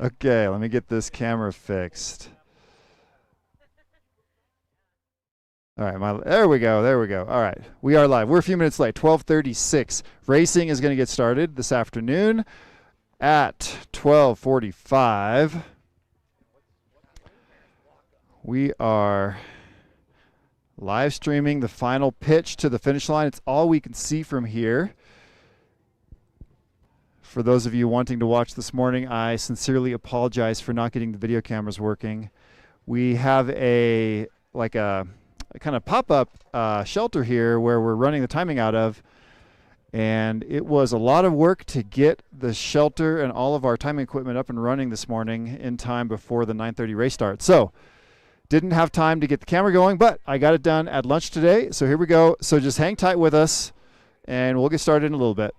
Okay, let me get this camera fixed. All right, there we go, there we go. All right, we are live. We're a few minutes late, 12:36. Racing is going to get started this afternoon at 12:45. We are live streaming the final pitch to the finish line. It's all we can see from here. For those of you wanting to watch this morning, I sincerely apologize for not getting the video cameras working. We have a kind of pop-up shelter here where we're running the timing out of, and it was a lot of work to get the shelter and all of our timing equipment up and running this morning in time before the 9:30 race start. So didn't have time to get the camera going, but I got it done at lunch today. So here we go. So just hang tight with us and we'll get started in a little bit.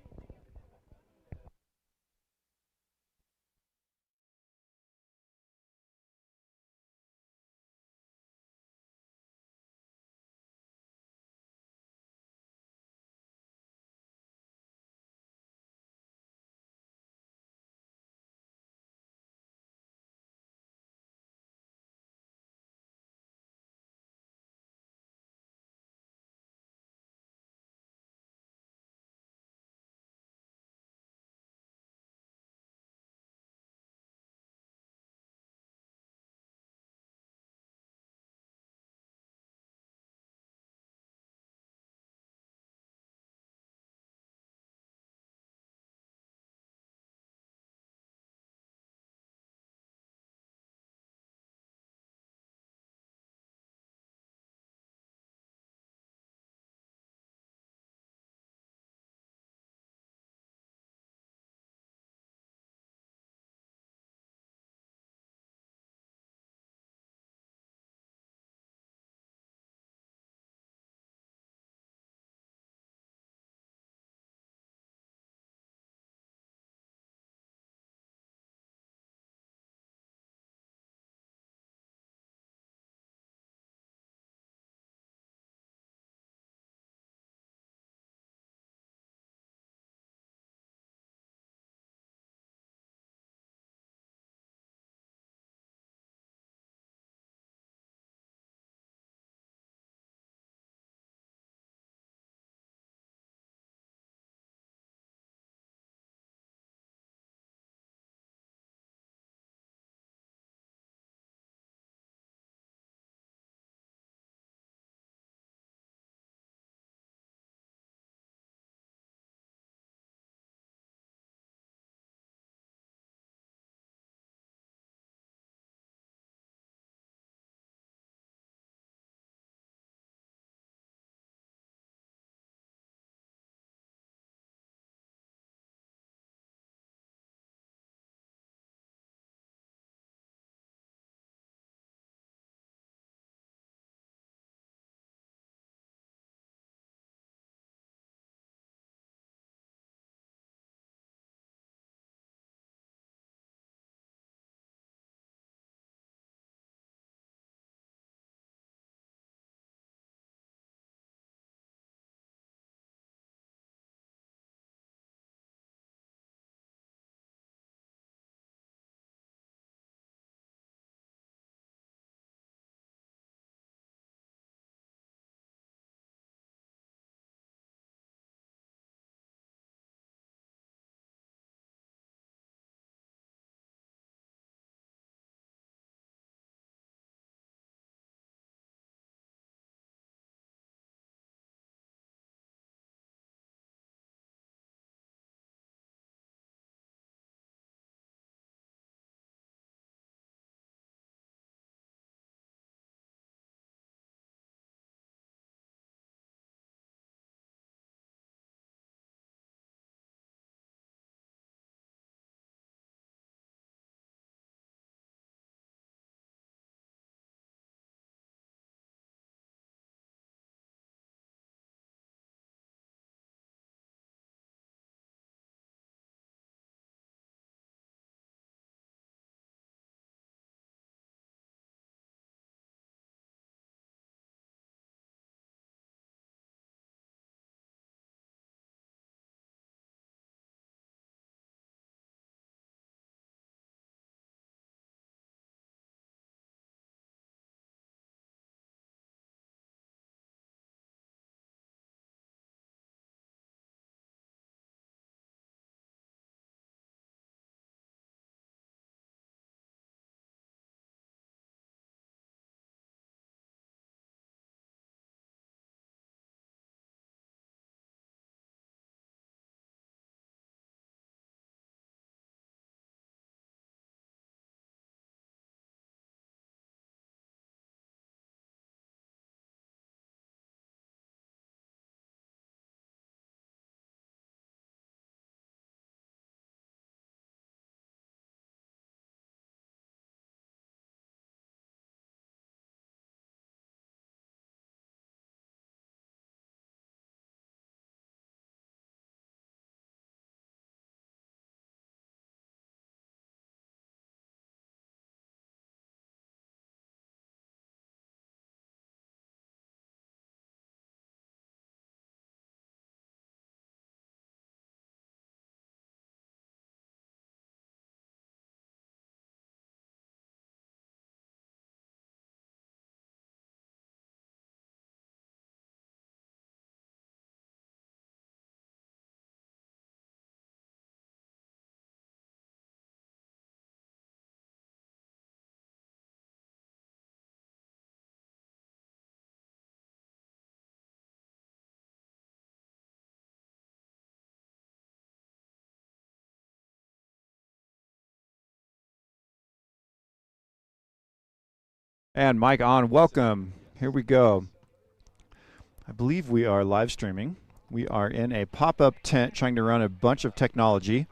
And mic on, welcome. Here we go. I believe we are live streaming. We are in a pop-up tent trying to run a bunch of technology.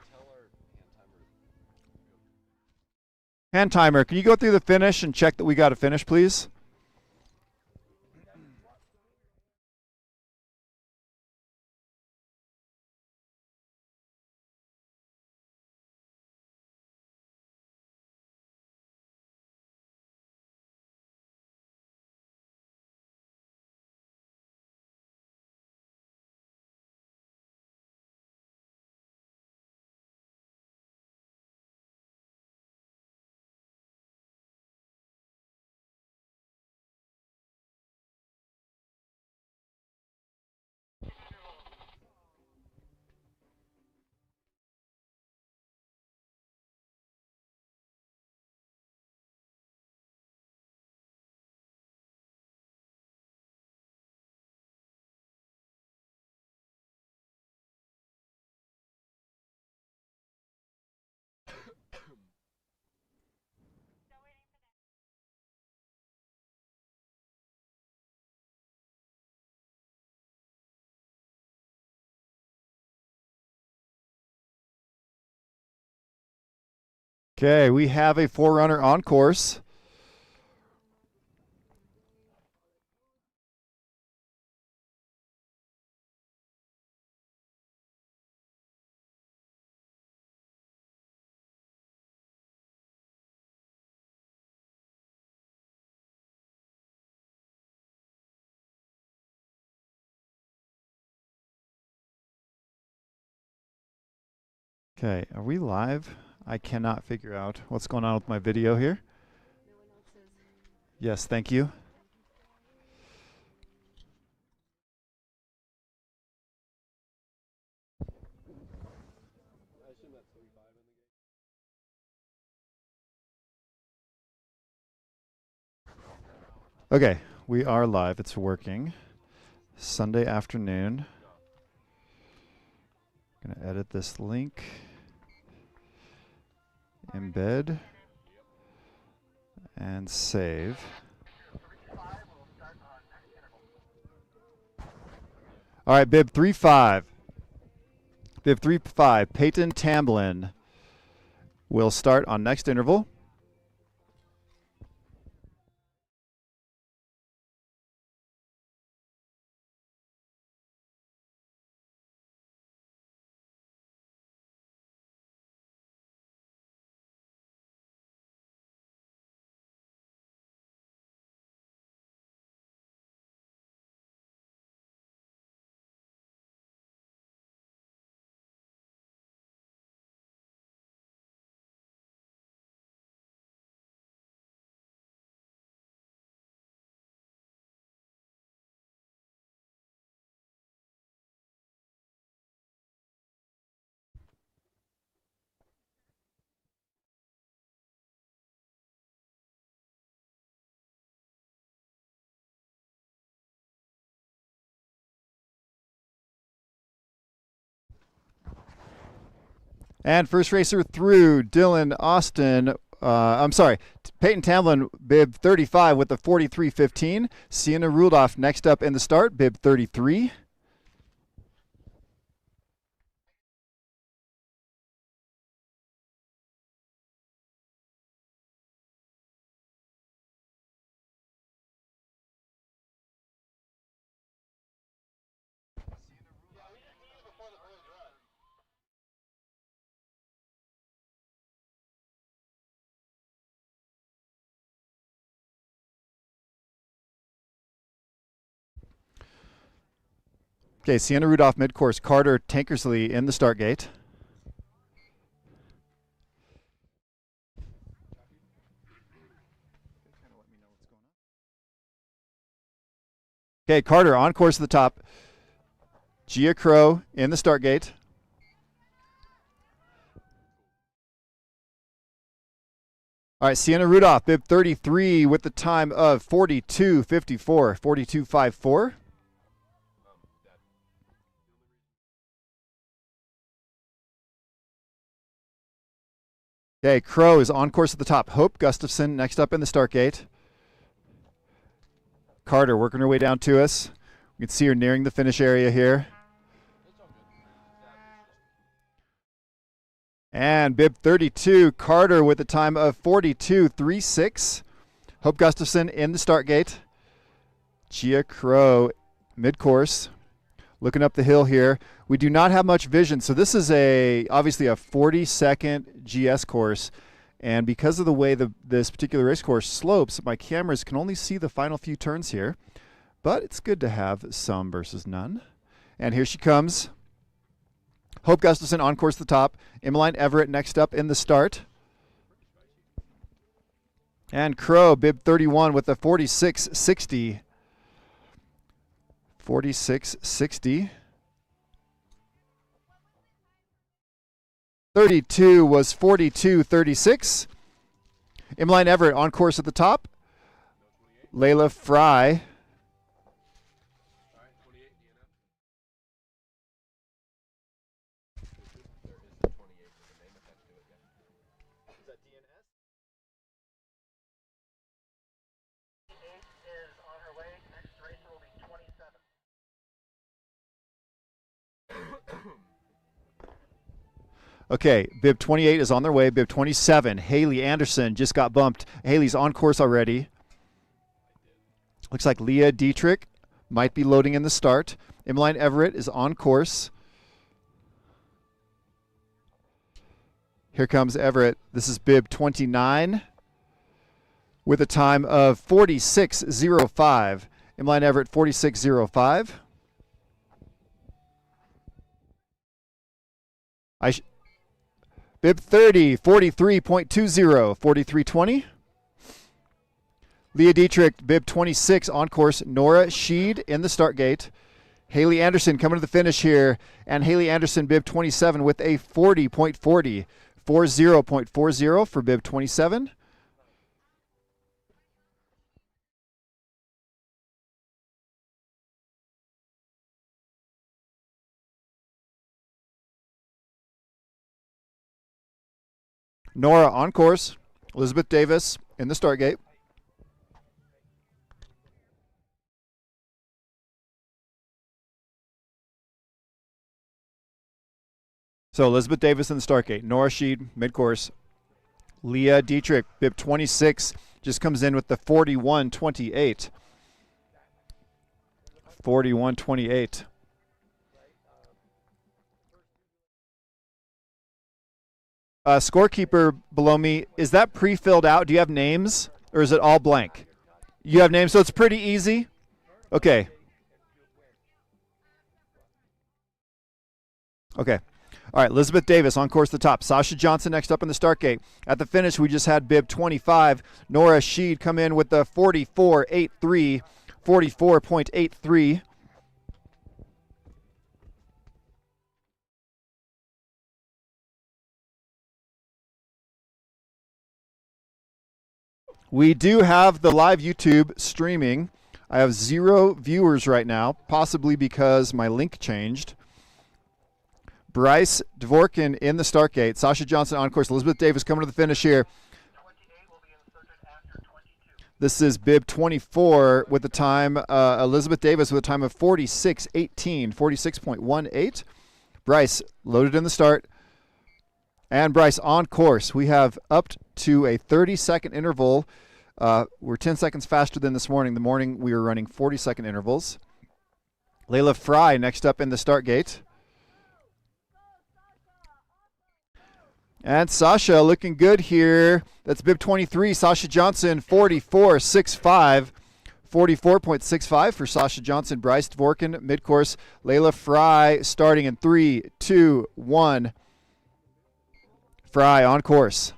Hand timer, can you go through the finish and check that we got a finish, please? Okay, we have a Forerunner on course. Okay, are we live? I cannot figure out what's going on with my video here. Yes, thank you. Okay, we are live. It's working. Sunday afternoon. I'm going to edit this link. Embed. And save. All right, bib 3-5. Bib 3-5, Peyton Tamblin will start on next interval. And first racer through, Dylan Austin. Peyton Tamblin, bib 35 with the 43.15. Sienna Rudolph next up in the start, bib 33. Okay, Sienna Rudolph mid-course, Carter Tankersley in the start gate. Okay, Carter on course at the top. Gia Crow in the start gate. All right, Sienna Rudolph, bib 33 with the time of 42.54, 42.54. Okay, Crow is on course at the top. Hope Gustafson next up in the start gate. Carter working her way down to us. We can see her nearing the finish area here. And bib 32, Carter with a time of 42.36. Hope Gustafson in the start gate. Gia Crow mid-course. Looking up the hill here. We do not have much vision, so this is obviously a 40-second GS course. And because of the way this particular race course slopes, my cameras can only see the final few turns here. But it's good to have some versus none. And here she comes. Hope Gustafson on course to the top. Emmeline Everett next up in the start. And Crow, bib 31 with a 46.60. 46.60. 32 was 42.36. Emmeline Everett on course at the top. Layla Fry. Okay, bib 28 is on their way. Bib 27, Haley Anderson just got bumped. Haley's on course already. Looks like Leah Dietrich might be loading in the start. Emmeline Everett is on course. Here comes Everett. This is bib 29 with a time of 46.05. Emmeline Everett, 46.05. Bib 30, 43.20, 43.20. Leah Dietrich, bib 26 on course. Nora Sheed in the start gate. Haley Anderson coming to the finish here. And Haley Anderson, bib 27 with a 40.40. 40.40 for bib 27. Nora on course. Elizabeth Davis in the start gate. So Elizabeth Davis in the start gate. Nora Sheed mid-course. Leah Dietrich, bib 26, just comes in with the 41.28. 41.28. Scorekeeper below me, is that pre-filled out? Do you have names or is it all blank? You have names, so it's pretty easy? Okay. Okay. All right, Elizabeth Davis on course to the top. Sasha Johnson next up in the start gate. At the finish, we just had bib 25. Nora Sheed come in with the 44.83, 44.83. We do have the live YouTube streaming. I have 0 viewers right now, possibly because my link changed. Bryce Dvorkin in the start gate. Sasha Johnson on course. Elizabeth Davis coming to the finish here. This is bib 24 with the time, Elizabeth Davis with a time of 46.18, 46.18. Bryce loaded in the start. And Bryce on course. We have up to a 30-second interval. We're 10 seconds faster than this morning. The morning we were running 40-second intervals. Layla Fry next up in the start gate. And Sasha looking good here. That's bib 23. Sasha Johnson, 44.65. 44.65 for Sasha Johnson. Bryce Dvorkin, mid-course. Layla Fry starting in 3, 2, 1. Fry on course.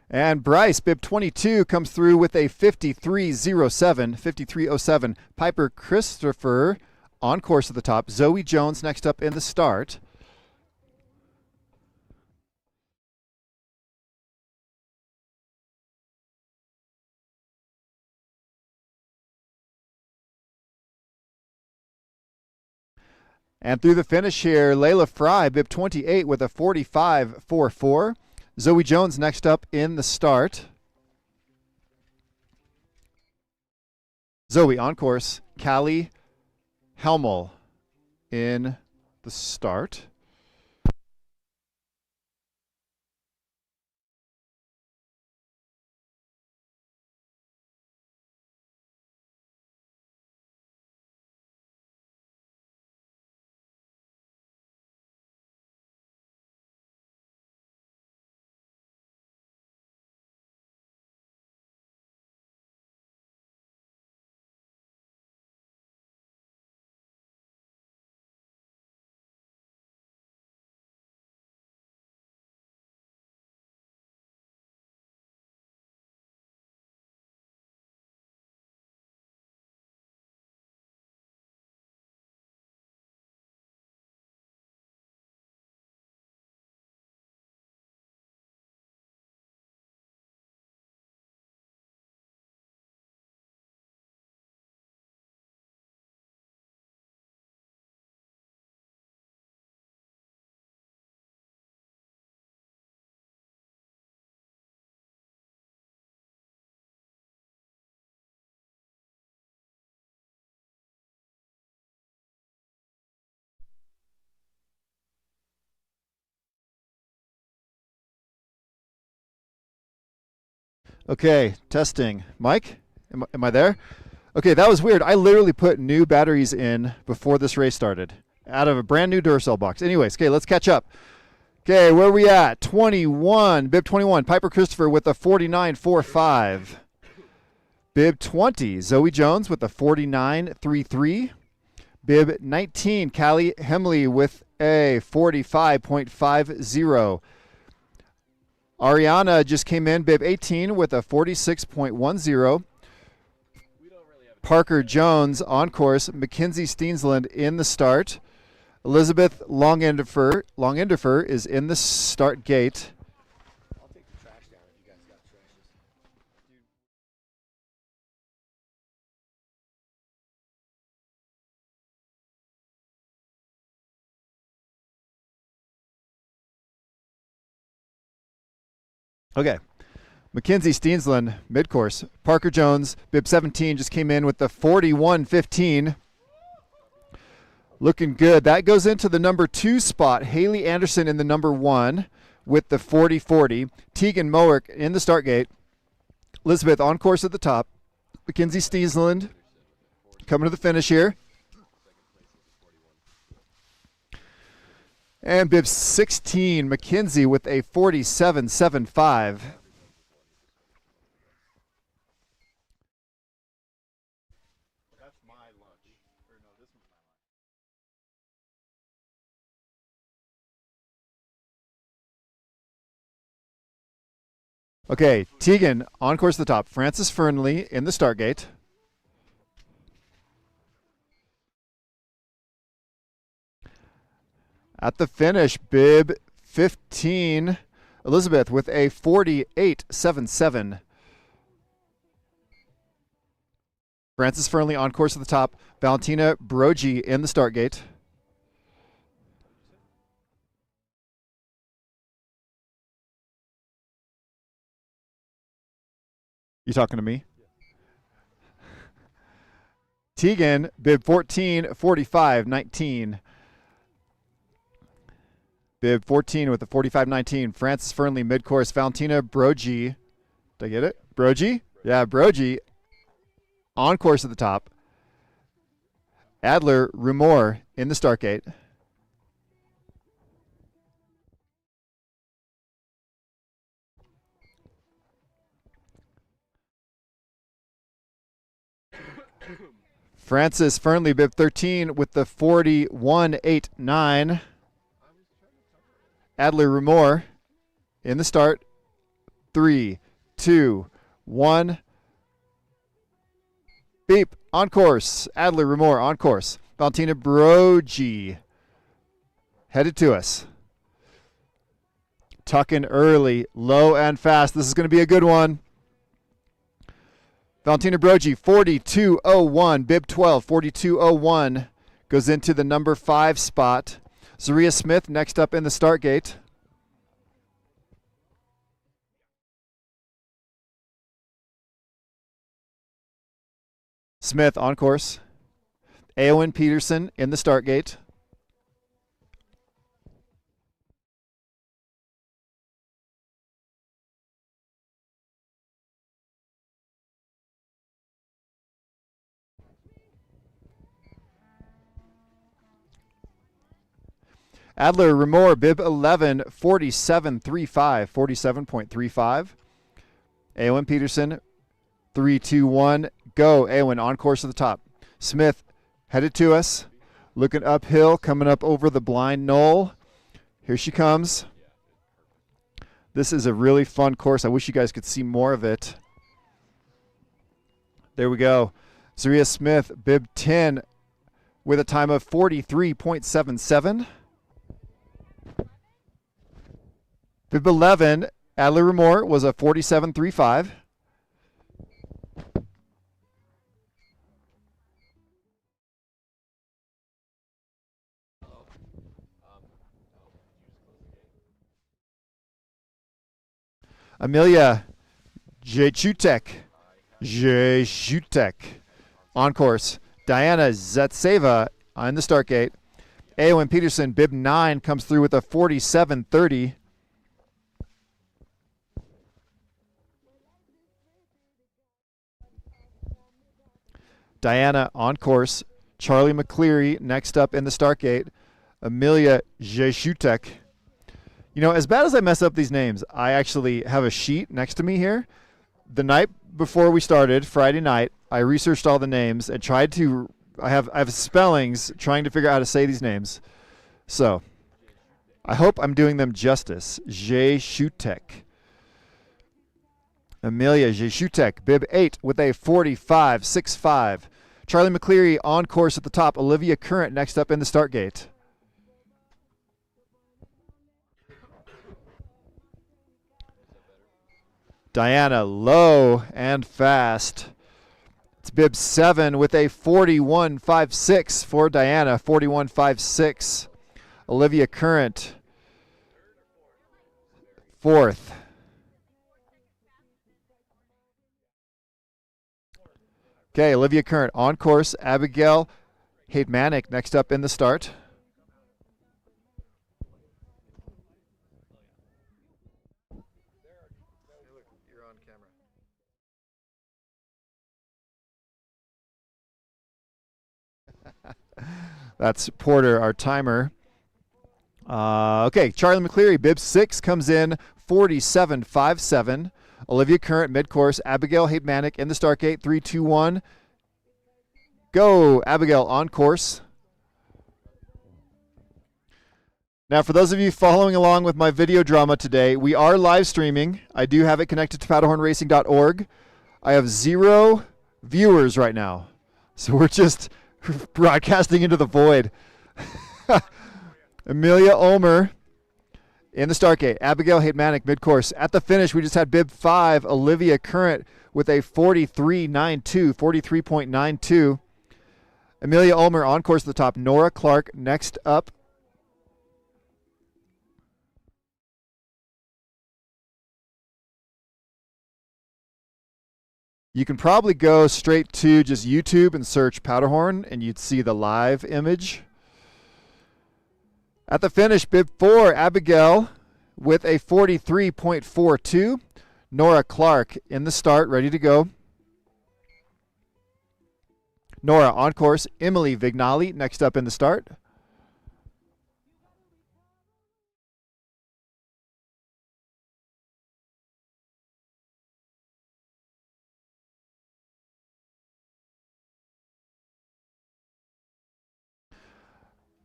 And Bryce, bib 22, comes through with a 53.07, 53.07. Piper Christopher on course at the top. Zoe Jones next up in the start. And through the finish here, Layla Fry, bib 28 with a 45.44. Zoe Jones next up in the start. Zoe on course. Callie Helmel in the start. Okay, testing. Mike, am I there? Okay, that was weird. I literally put new batteries in before this race started out of a brand new Duracell box. Anyways, okay, let's catch up. Okay, where are we at? 21, bib 21, Piper Christopher with a 49.45. Bib 20, Zoe Jones with a 49.33. Bib 19, Callie Hemley with a 45.50. Ariana just came in, bib 18 with a 46.10. Parker Jones on course. Mackenzie Steensland in the start. Elizabeth Longendifer is in the start gate. I'll take the trash down if you guys got trashes. Okay. Mackenzie Steensland, mid-course. Parker Jones, bib 17, just came in with the 41.15. Looking good. That goes into the number 2 spot. Haley Anderson in the number 1 with the 40.40. Tegan Mowick in the start gate. Elizabeth on course at the top. Mackenzie Steensland coming to the finish here. And bib 16, Mackenzie with a 47.75. Okay, Tegan on course at the top. Frances Fernley in the start gate. At the finish, bib 15, Elizabeth with a 48.77. Frances Fernley on course at the top. Valentina Brogy in the start gate. You talking to me? Tegan, bib 14, 45.19. Bib 14 with the 45.19. Frances Fernley mid-course. Valentina Brogy. Did I get it? Brogy? Yeah, Brogy on course at the top. Adler Rumor in the start gate. Frances Fernley, bib 13 with the 41.89. Adler Rumor in the start. 3, 2, 1. Beep. On course. Adler Rumor on course. Valentina Brogy headed to us. Tucking early, low and fast. This is going to be a good one. Valentina Brogy, 42.01. Bib 12, 42.01. goes into the number 5 spot. Zaria Smith next up in the start gate. Smith on course. Eowyn Peterson in the start gate. Adler Remor, bib 11, 47.35, 47.35. Eowyn Peterson, 3, 2, 1, go. Eowyn on course to the top. Smith headed to us, looking uphill, coming up over the blind knoll. Here she comes. This is a really fun course. I wish you guys could see more of it. There we go. Zaria Smith, bib 10, with a time of 43.77. Bib 11, Adler Remor, was a 47.35. Amelia Jejchutek on course. Diana Zatseva on the start gate. Eowyn Peterson, bib 9, comes through with a 47.30. Diana on course. Charlie McCleary next up in the start gate. Amelia Jejchutek. You know, as bad as I mess up these names, I actually have a sheet next to me here. The night before we started, Friday night, I researched all the names and tried to, I have spellings trying to figure out how to say these names. So, I hope I'm doing them justice. Jejchutek. Amelia Jejchutek, bib 8 with a 45.65. Charlie McCleary on course at the top. Olivia Current next up in the start gate. Diana low and fast. It's bib 7 with a 41.56 for Diana. 41.56. Olivia Current, 4th. Okay, Olivia Current on course. Abigail Haidmanic next up in the start. You're on camera. That's Porter, our timer. Okay, Charlie McCleary, bib 6, comes in 47.57. Olivia Current mid-course. Abigail Haidmanic in the start gate. 3, 2, 1. Go. Abigail on course. Now, for those of you following along with my video drama today, we are live streaming. I do have it connected to powderhornracing.org. I have 0 viewers right now, so we're just broadcasting into the void. Amelia Ulmer in the start gate. Abigail Haidmanic mid-course. At the finish, we just had bib 5, Olivia Current, with a 43.92, 43.92. Amelia Ulmer on course at the top. Nora Clark next up. You can probably go straight to just YouTube and search Powderhorn, and you'd see the live image. At the finish, bib 4, Abigail with a 43.42. Nora Clark in the start, ready to go. Nora on course. Emily Vignali next up in the start.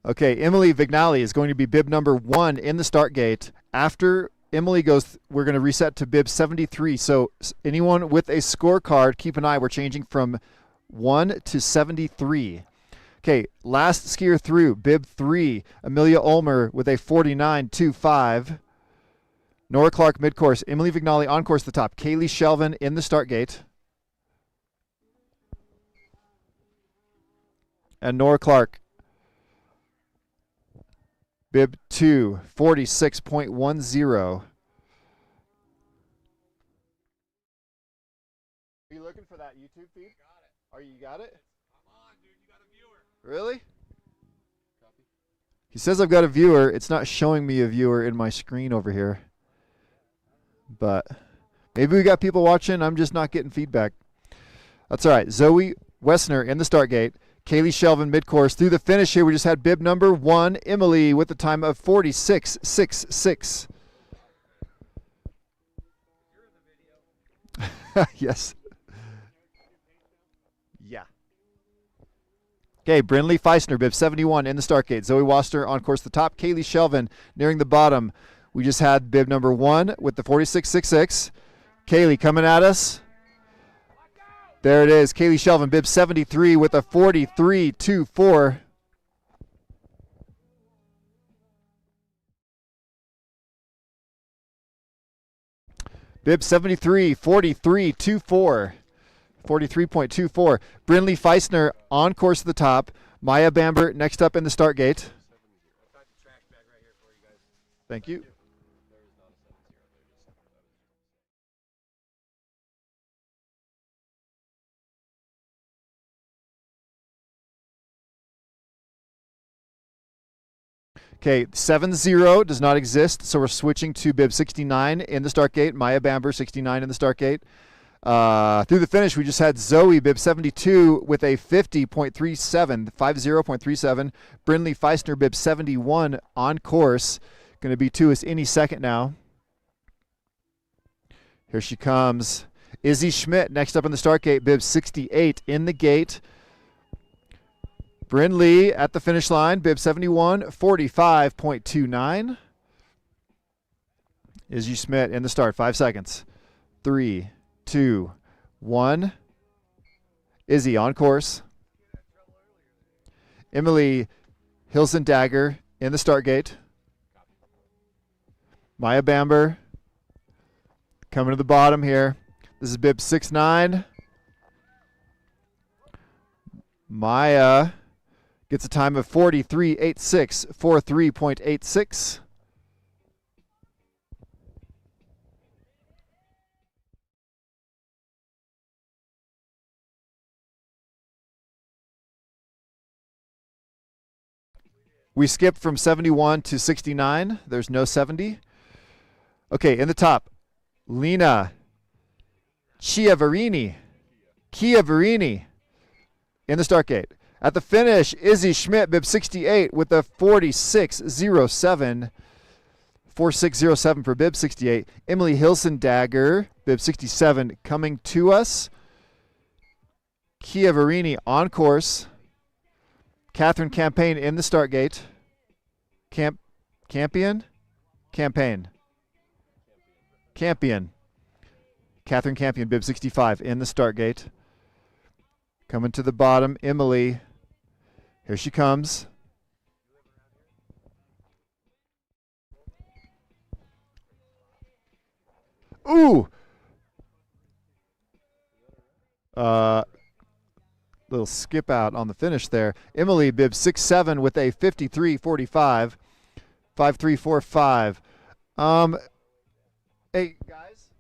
Okay, Emily Vignali is going to be bib number 1 in the start gate. After Emily goes, we're going to reset to bib 73. So anyone with a scorecard, keep an eye. We're changing from 1 to 73. Okay, last skier through, bib 3, Amelia Ulmer with a 49.25. Nora Clark mid-course. Emily Vignali on course at the top. Kaylee Shelvin in the start gate. And Nora Clark Bib 2, 46.10. Are you looking for that YouTube feed? You got it? Come on, dude. You got a viewer. Really? Copy. He says I've got a viewer. It's not showing me a viewer in my screen over here. But maybe we got people watching. I'm just not getting feedback. That's all right. Zoe Wessner in the start gate. Kaylee Shelvin mid-course. Through the finish here, we just had bib number 1, Emily, with the time of 46.66. Yes. Yeah. Okay, Brinley Feisner, bib 71 in the start gate. Zoe Wasser on course the top. Kaylee Shelvin nearing the bottom. We just had bib number 1 with the 46.66. Kaylee coming at us. There it is. Kaylee Shelvin, bib 73 with a 43.24. Bib 73, 43.24. 43.24. Brinley Feisner on course to the top. Maya Bamber next up in the start gate. Thank you. Okay, 7-0 does not exist, so we're switching to bib 69 in the start gate. Maya Bamber, 69 in the start gate. Through the finish, we just had Zoe, bib 72, with a 50.37, 50.37. Brinley Feisner, bib 71 on course. Going to be to us any second now. Here she comes. Izzy Schmidt next up in the start gate, bib 68 in the gate. Bryn Lee at the finish line, bib 71, 45.29. Izzy Schmidt in the start, 5 seconds. 3, 2, 1. Izzy on course. Emily Hilson Dagger in the start gate. Maya Bamber coming to the bottom here. This is bib 69. Maya gets a time of 43.86, 43.86. We skipped from 71 to 69. There's no 70. Okay, in the top, Lena Chiavarini in the start gate. At the finish, Izzy Schmidt, bib 68 with a 46.07. 46.07 for bib 68. Emily Hilson Dagger, bib 67, coming to us. Chiavarini on course. Catherine Campaign in the start gate. Campion. Catherine Campion, bib 65 in the start gate. Coming to the bottom, Emily. Here she comes. Ooh! Little skip out on the finish there. Emily, bib 6'7", with a 53.45. 53.45. Hey, guys.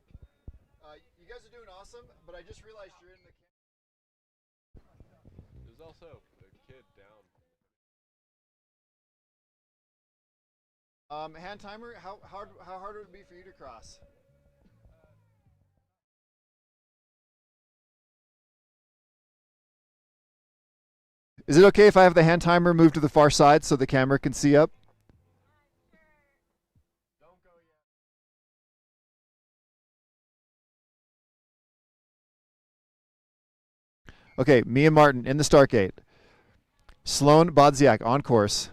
You guys are doing awesome, but I just realized you're in the... There's also a kid down. Hand timer, how hard would it be for you to cross? Is it okay if I have the hand timer moved to the far side so the camera can see up? Don't go yet. Okay, Mia Martin in the start gate. Sloan Bodziak on course.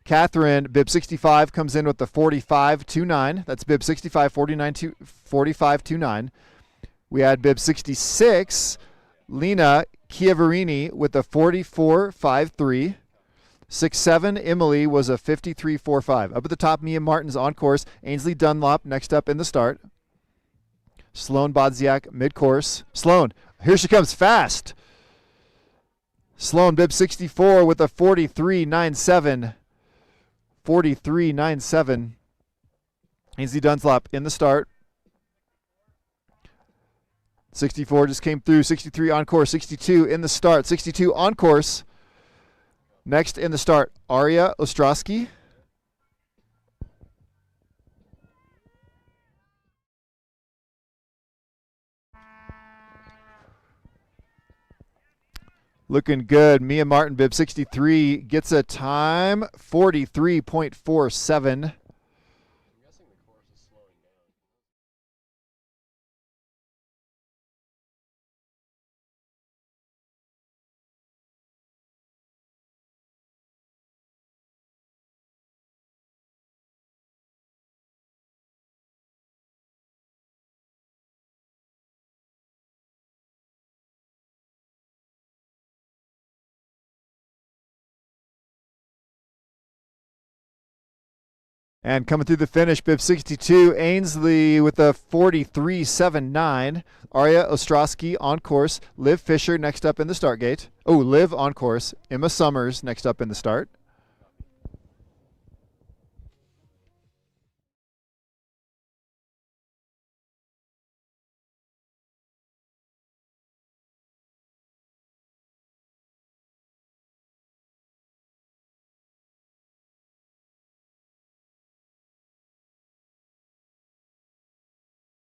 Catherine, bib 65, comes in with the 45.29. That's bib 65, 45.29. We had bib 66, Lena Chiavarini, with a 44.53. 6'7", Emily was a 53.45. Up at the top, Mia Martin's on course. Ainsley Dunlop next up in the start. Sloan Bodziak mid-course. Sloan, here she comes fast. Sloan, bib 64, with a 43.97. 43.97. Ainsley Dunlop in the start. 64 just came through. 63 on course. 62 in the start. 62 on course. Next in the start, Arya Ostrowski. Looking good. Mia Martin, bib 63, gets a time 43.47. And coming through the finish, bib 62, Ainsley with a 43.79. Arya Ostrowski on course. Liv Fisher next up in the start gate. Oh, Liv on course. Emma Summers next up in the start.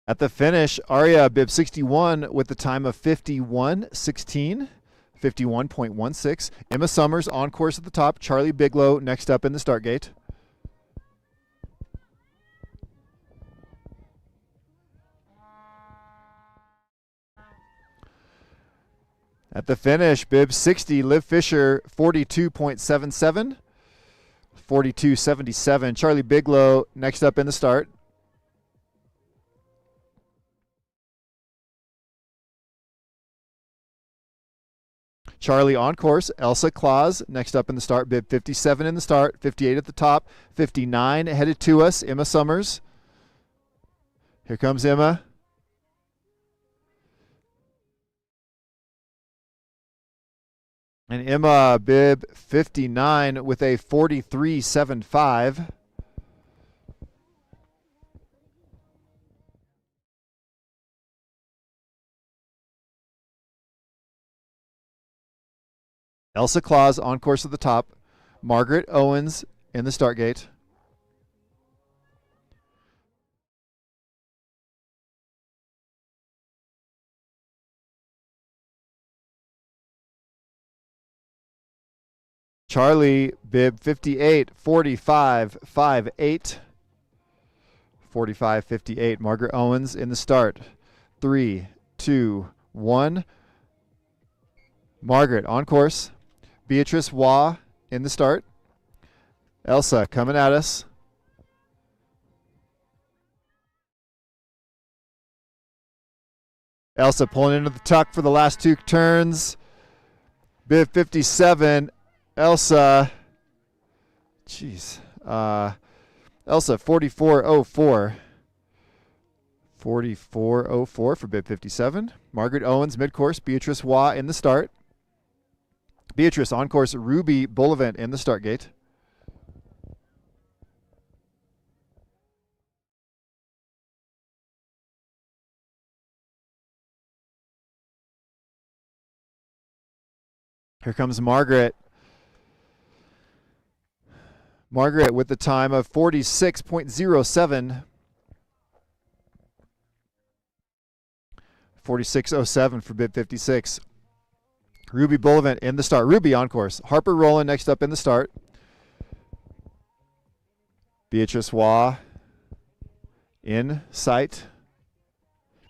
At the finish, Arya, bib 61 with the time of 51.16, 51.16. Emma Summers on course at the top. Charlie Bigelow next up in the start gate. At the finish, bib 60, Liv Fisher, 42.77, 42.77. Charlie Bigelow next up in the start. Charlie on course. Elsa Claus next up in the start. Bib 57 in the start. 58 at the top. 59 headed to us. Emma Summers. Here comes Emma. And Emma, bib 59 with a 43.75. Elsa Claus on course at the top. Margaret Owens in the start gate. Charlie, bib 58, 45.58. 45.58. Margaret Owens in the start. 3, 2, 1. Margaret on course. Beatrice Waugh in the start. Elsa coming at us. Elsa pulling into the tuck for the last two turns. Bib 57. Elsa. Jeez. Elsa 44.04. 44.04 for bib 57. Margaret Owens mid-course. Beatrice Waugh in the start. Beatrice on course. Ruby Bullivant in the start gate. Here comes Margaret. Margaret with the time of 46.07. 46.07 for bib 56. Ruby Bullivant in the start. Ruby on course. Harper Rowland next up in the start. Beatrice Waugh in sight.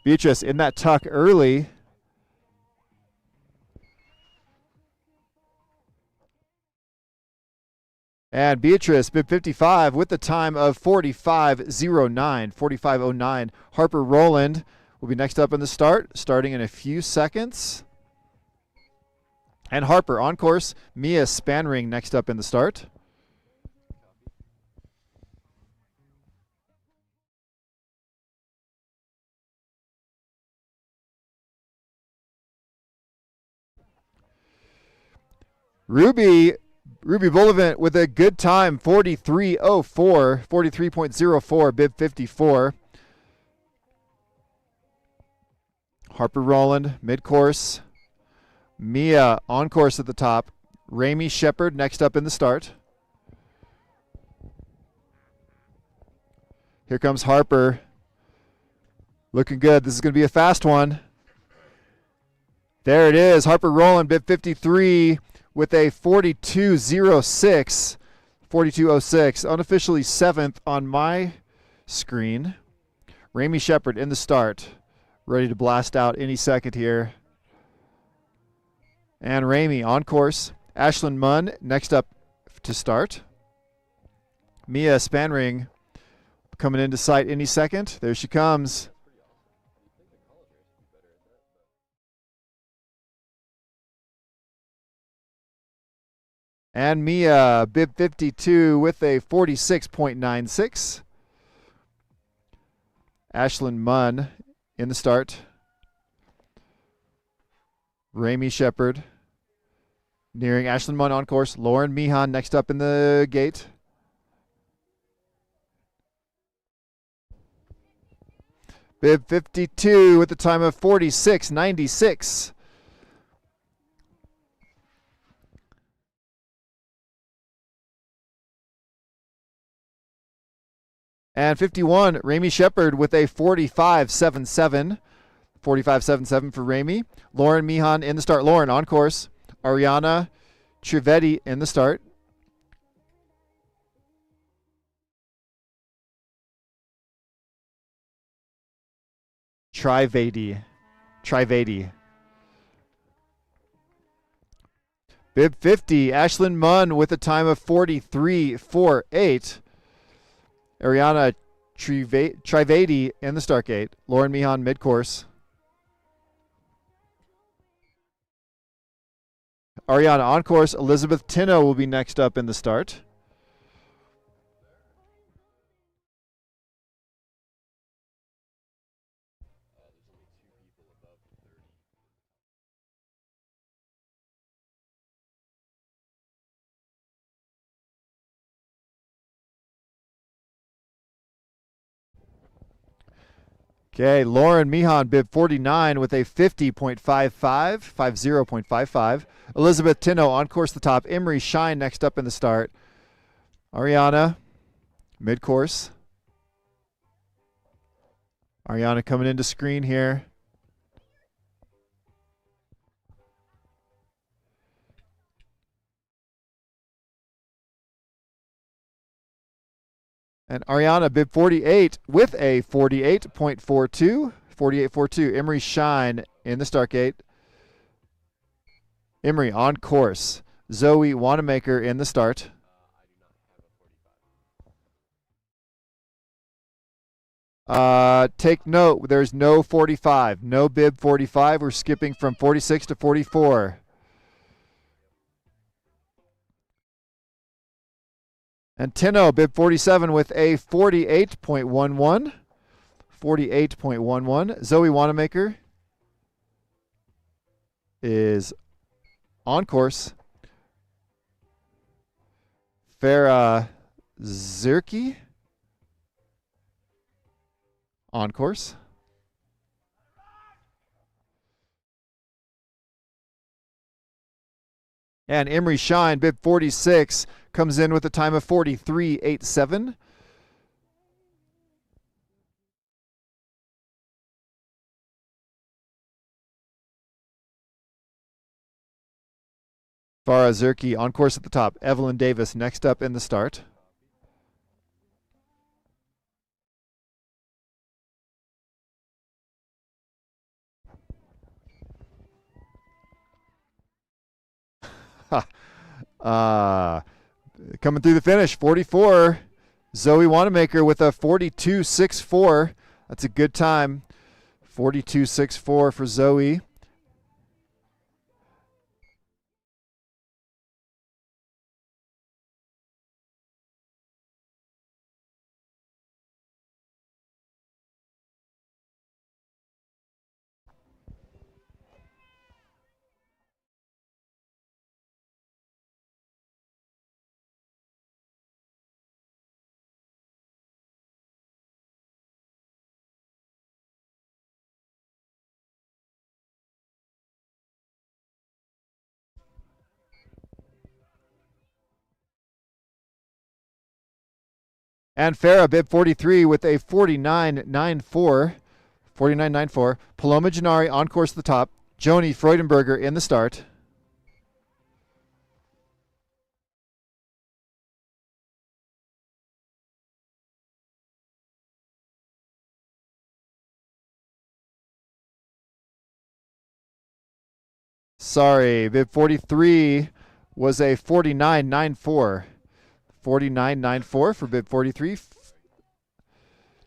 Beatrice in that tuck early. And Beatrice, bib 55, with the time of 45.09. 45.09. Harper Rowland will be next up in the start, starting in a few seconds. And Harper on course. Mia Spanring next up in the start. Ruby Ruby Bullivant with a good time, 43.04, 43.04, bib 54. Harper Rowland, mid-course. Mia on course at the top. Ramey Shepard next up in the start. Here comes Harper. Looking good. This is going to be a fast one. There it is. Harper Rowland, bib 53 with a 42.06. 42.06. Unofficially 7th on my screen. Ramey Shepard in the start. Ready to blast out any second here. And Ramey on course. Ashlyn Munn next up to start. Mia Spanring coming into sight any second. There she comes. And Mia, bib 52 with a 46.96. Ashlyn Munn in the start. Ramey Shepard nearing Ashlyn Munn on course. Lauren Meehan next up in the gate. Bib 52 with a time of 46.96. And 51, Ramey Shepard with a 45.77. 45.77 for Ramey. Lauren Meehan in the start. Lauren on course. Ariana Trivetti in the start. Trivedi. Bib 50, Ashlyn Munn with a time of 43.48. Ariana Trivedi in the start gate. Lauren Meehan mid-course. Ariana on course. Elizabeth Tino will be next up in the start. Okay, Lauren Meehan, bib 49 with a 50.55, 50.55. Elizabeth Tino on course the top. Emery Shine next up in the start. Ariana, mid-course. Ariana coming into screen here. And Ariana, bib 48 with a 48.42, 48.42. Emery Shine in the start gate. Emery on course. Zoe Wanamaker in the start. Take note, there's no 45, no bib 45. We're skipping from 46 to 44. And Tino, bib 47 with a 48.11. 48.11. Zoe Wanamaker is on course. Farah Zirki on course. And Emery Shine, bib 46, comes in with a time of 43.87. Farah Zirki on course at the top. Evelyn Davis next up in the start. Coming through the finish, 44. Zoe Wanamaker with a 42.64. That's a good time. 42.64 for Zoe. And Farah, bib 43 with a 49.94. 49.94. Paloma Gennari on course at the top. Joni Freudenberger in the start. Sorry, bib 43 was a 49.94. 49.94 for bib 43.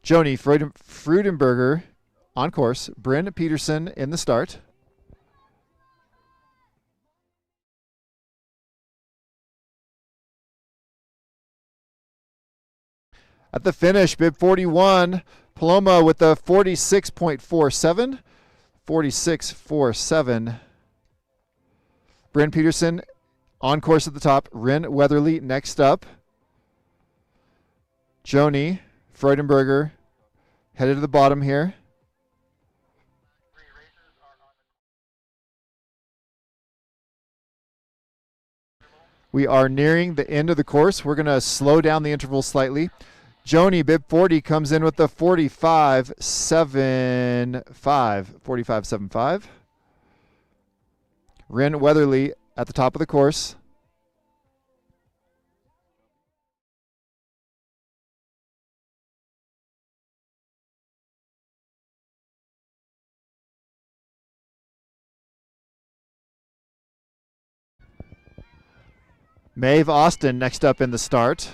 Joni Freudenberger on course. Bryn Peterson in the start. At the finish, bib 41, Paloma with a 46.47. 46.47. Bryn Peterson on course at the top. Ryn Weatherly next up. Joni Freudenberger headed to the bottom here. We are nearing the end of the course. We're going to slow down the interval slightly. Joni, bib 40, comes in with the 45.75. 45.75. Ryn Weatherly at the top of the course. Maeve Austin next up in the start.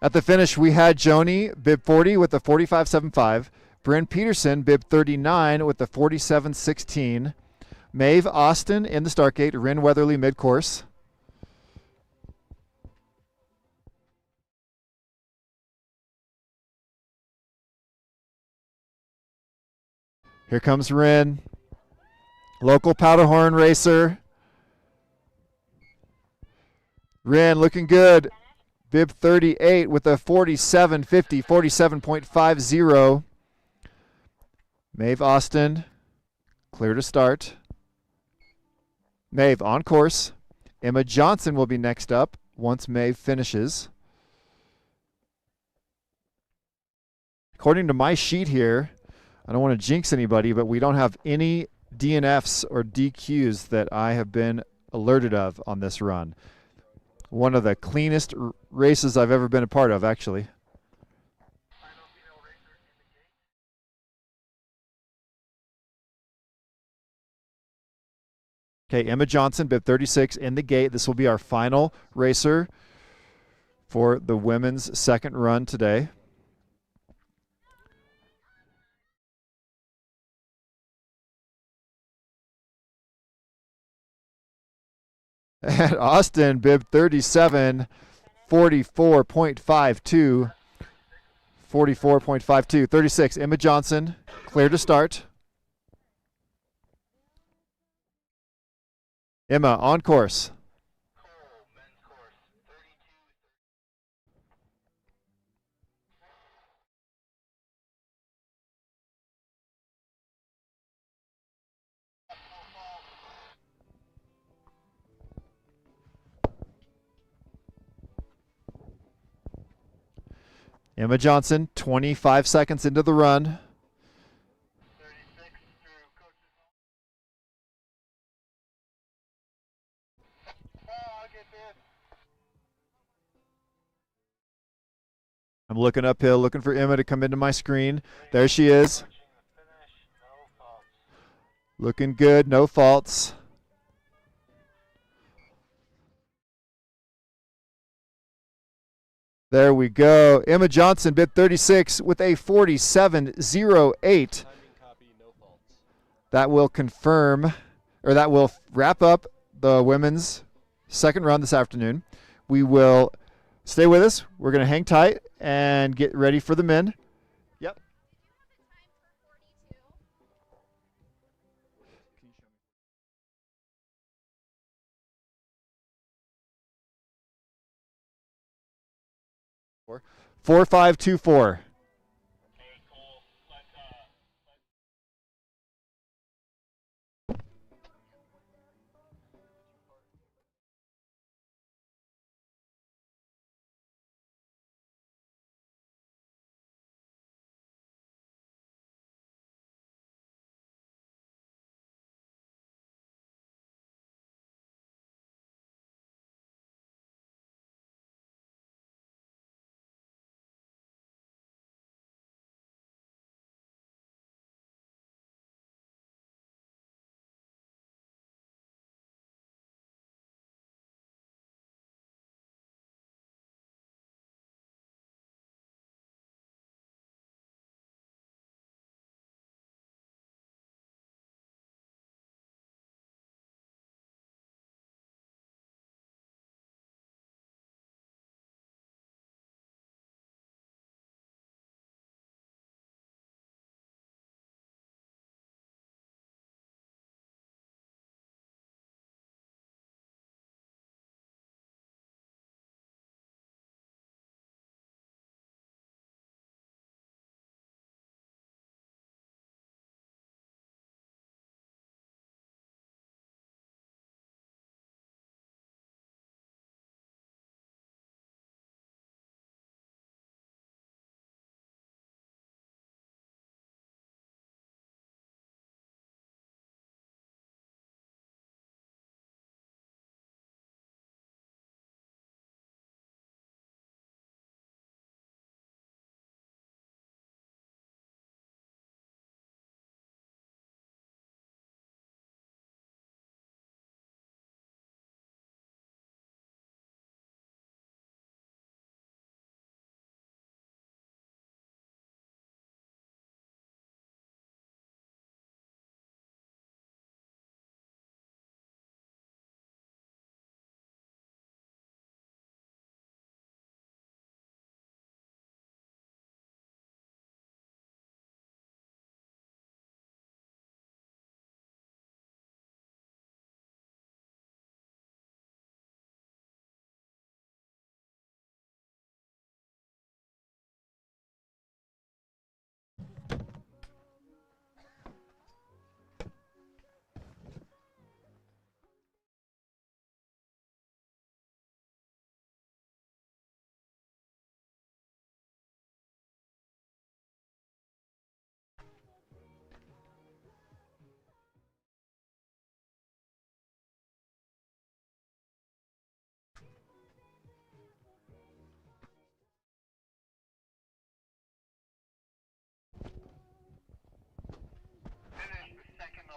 At the finish, we had Joni, bib 40 with the 45.75. Bryn Peterson, bib 39 with the 47.16. Maeve Austin in the start gate. Ryn Weatherly mid-course. Here comes Ryn. Local Powderhorn racer. Ryn looking good. Bib 38 with a 47.50, 47.50. Maeve Austin, clear to start. Maeve on course. Emma Johnson will be next up once Maeve finishes. According to my sheet here, I don't want to jinx anybody, but we don't have any DNFs or DQs that I have been alerted of on this run. One of the cleanest races I've ever been a part of, actually. Okay, Emma Johnson, bib 36 in the gate. This will be our final racer for the women's second run today. And Austin, bib 37, 44.52. 44.52. 36, Emma Johnson, clear to start. Emma on course. Emma Johnson, 25 seconds into the run. I'm looking uphill, looking for Emma to come into my screen. There she is. Looking good, no faults. There we go. Emma Johnson, bib 36 with a 47.08. That will confirm, or that will wrap up the women's second run this afternoon. We will stay with us. We're going to hang tight and get ready for the men. Yep. 4524.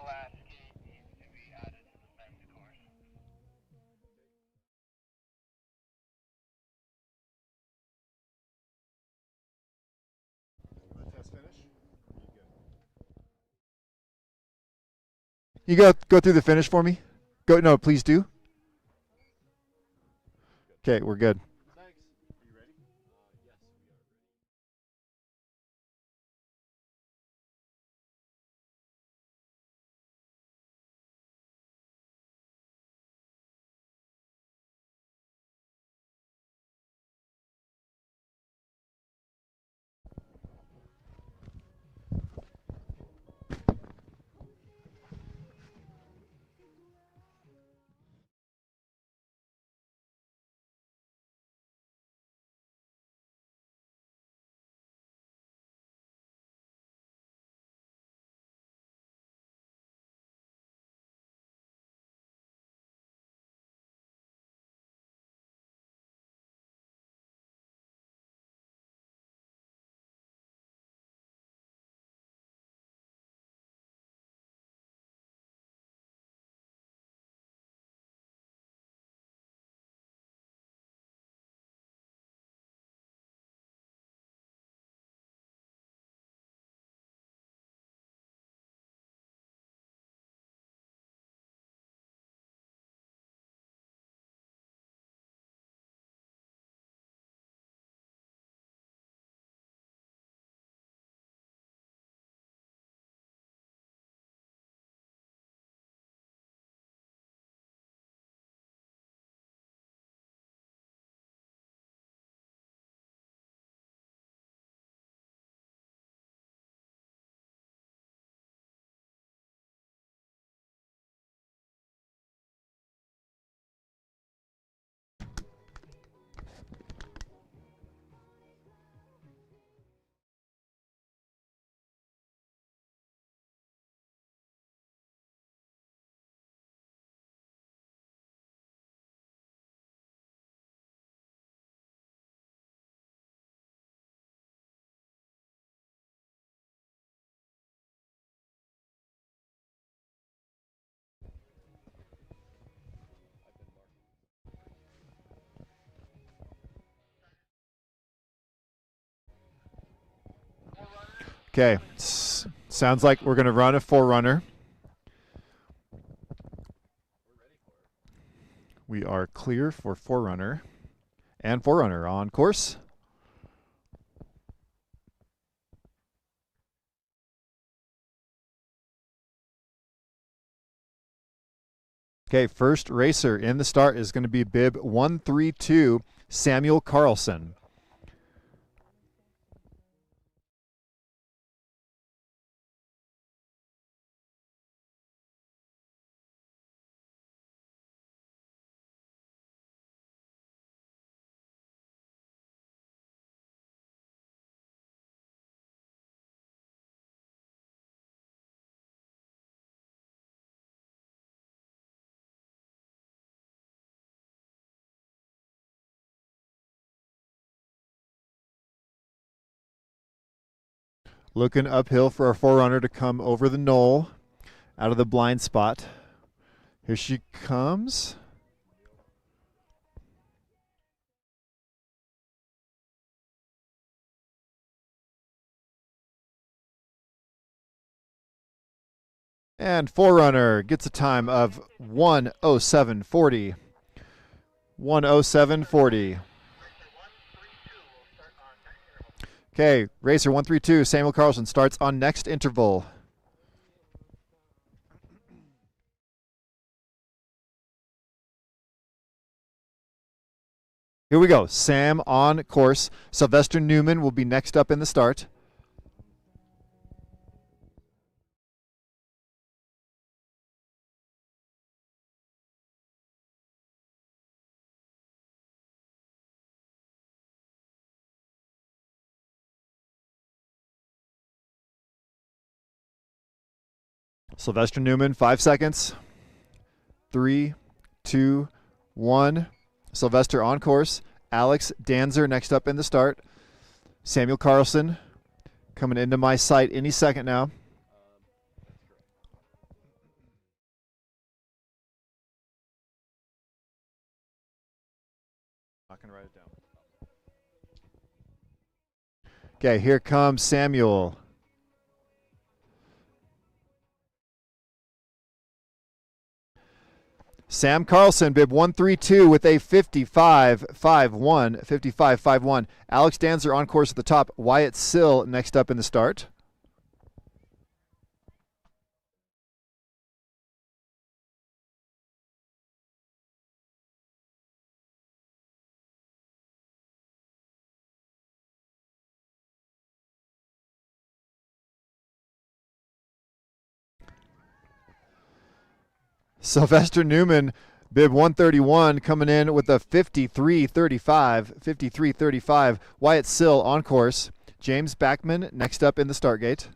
last gate needs to be added to the fence course. Test finish. You go through the finish for me. Go. No, please do. Okay, we're good. Thanks. Are you ready? Yes, we are ready. Okay. Sounds like we're going to run a forerunner. We are clear for forerunner and forerunner on course. Okay, first racer in the start is going to be bib 132, Samuel Carlson. Looking uphill for our forerunner to come over the knoll out of the blind spot. Here she comes. And forerunner gets a time of 1:07:40. 1:07:40. Okay, racer 132, Samuel Carlson starts on next interval. Here we go. Sam on course. Sylvester Newman will be next up in the start. Sylvester Newman, 5 seconds. 3, 2, 1. Sylvester on course. Alex Danzer next up in the start. Samuel Carlson coming into my sight any second now. Not going to write it down. Okay, here comes Samuel. Sam Carlson, bib 132 with a 55.51. 55.51. Alex Danzer on course at the top. Wyatt Sill next up in the start. Sylvester Newman, bib 131, coming in with a 53.35. 53.35. Wyatt Sill on course. James Backman next up in the start gate.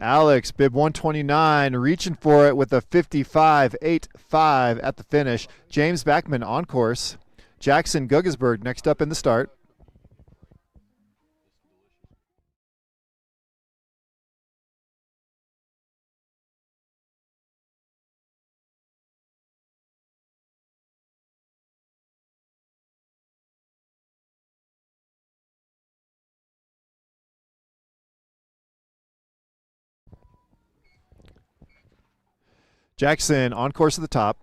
Alex, bib 129, reaching for it with a 55.85 at the finish. James Backman on course. Jackson Guggesberg next up in the start. Jackson on course at the top.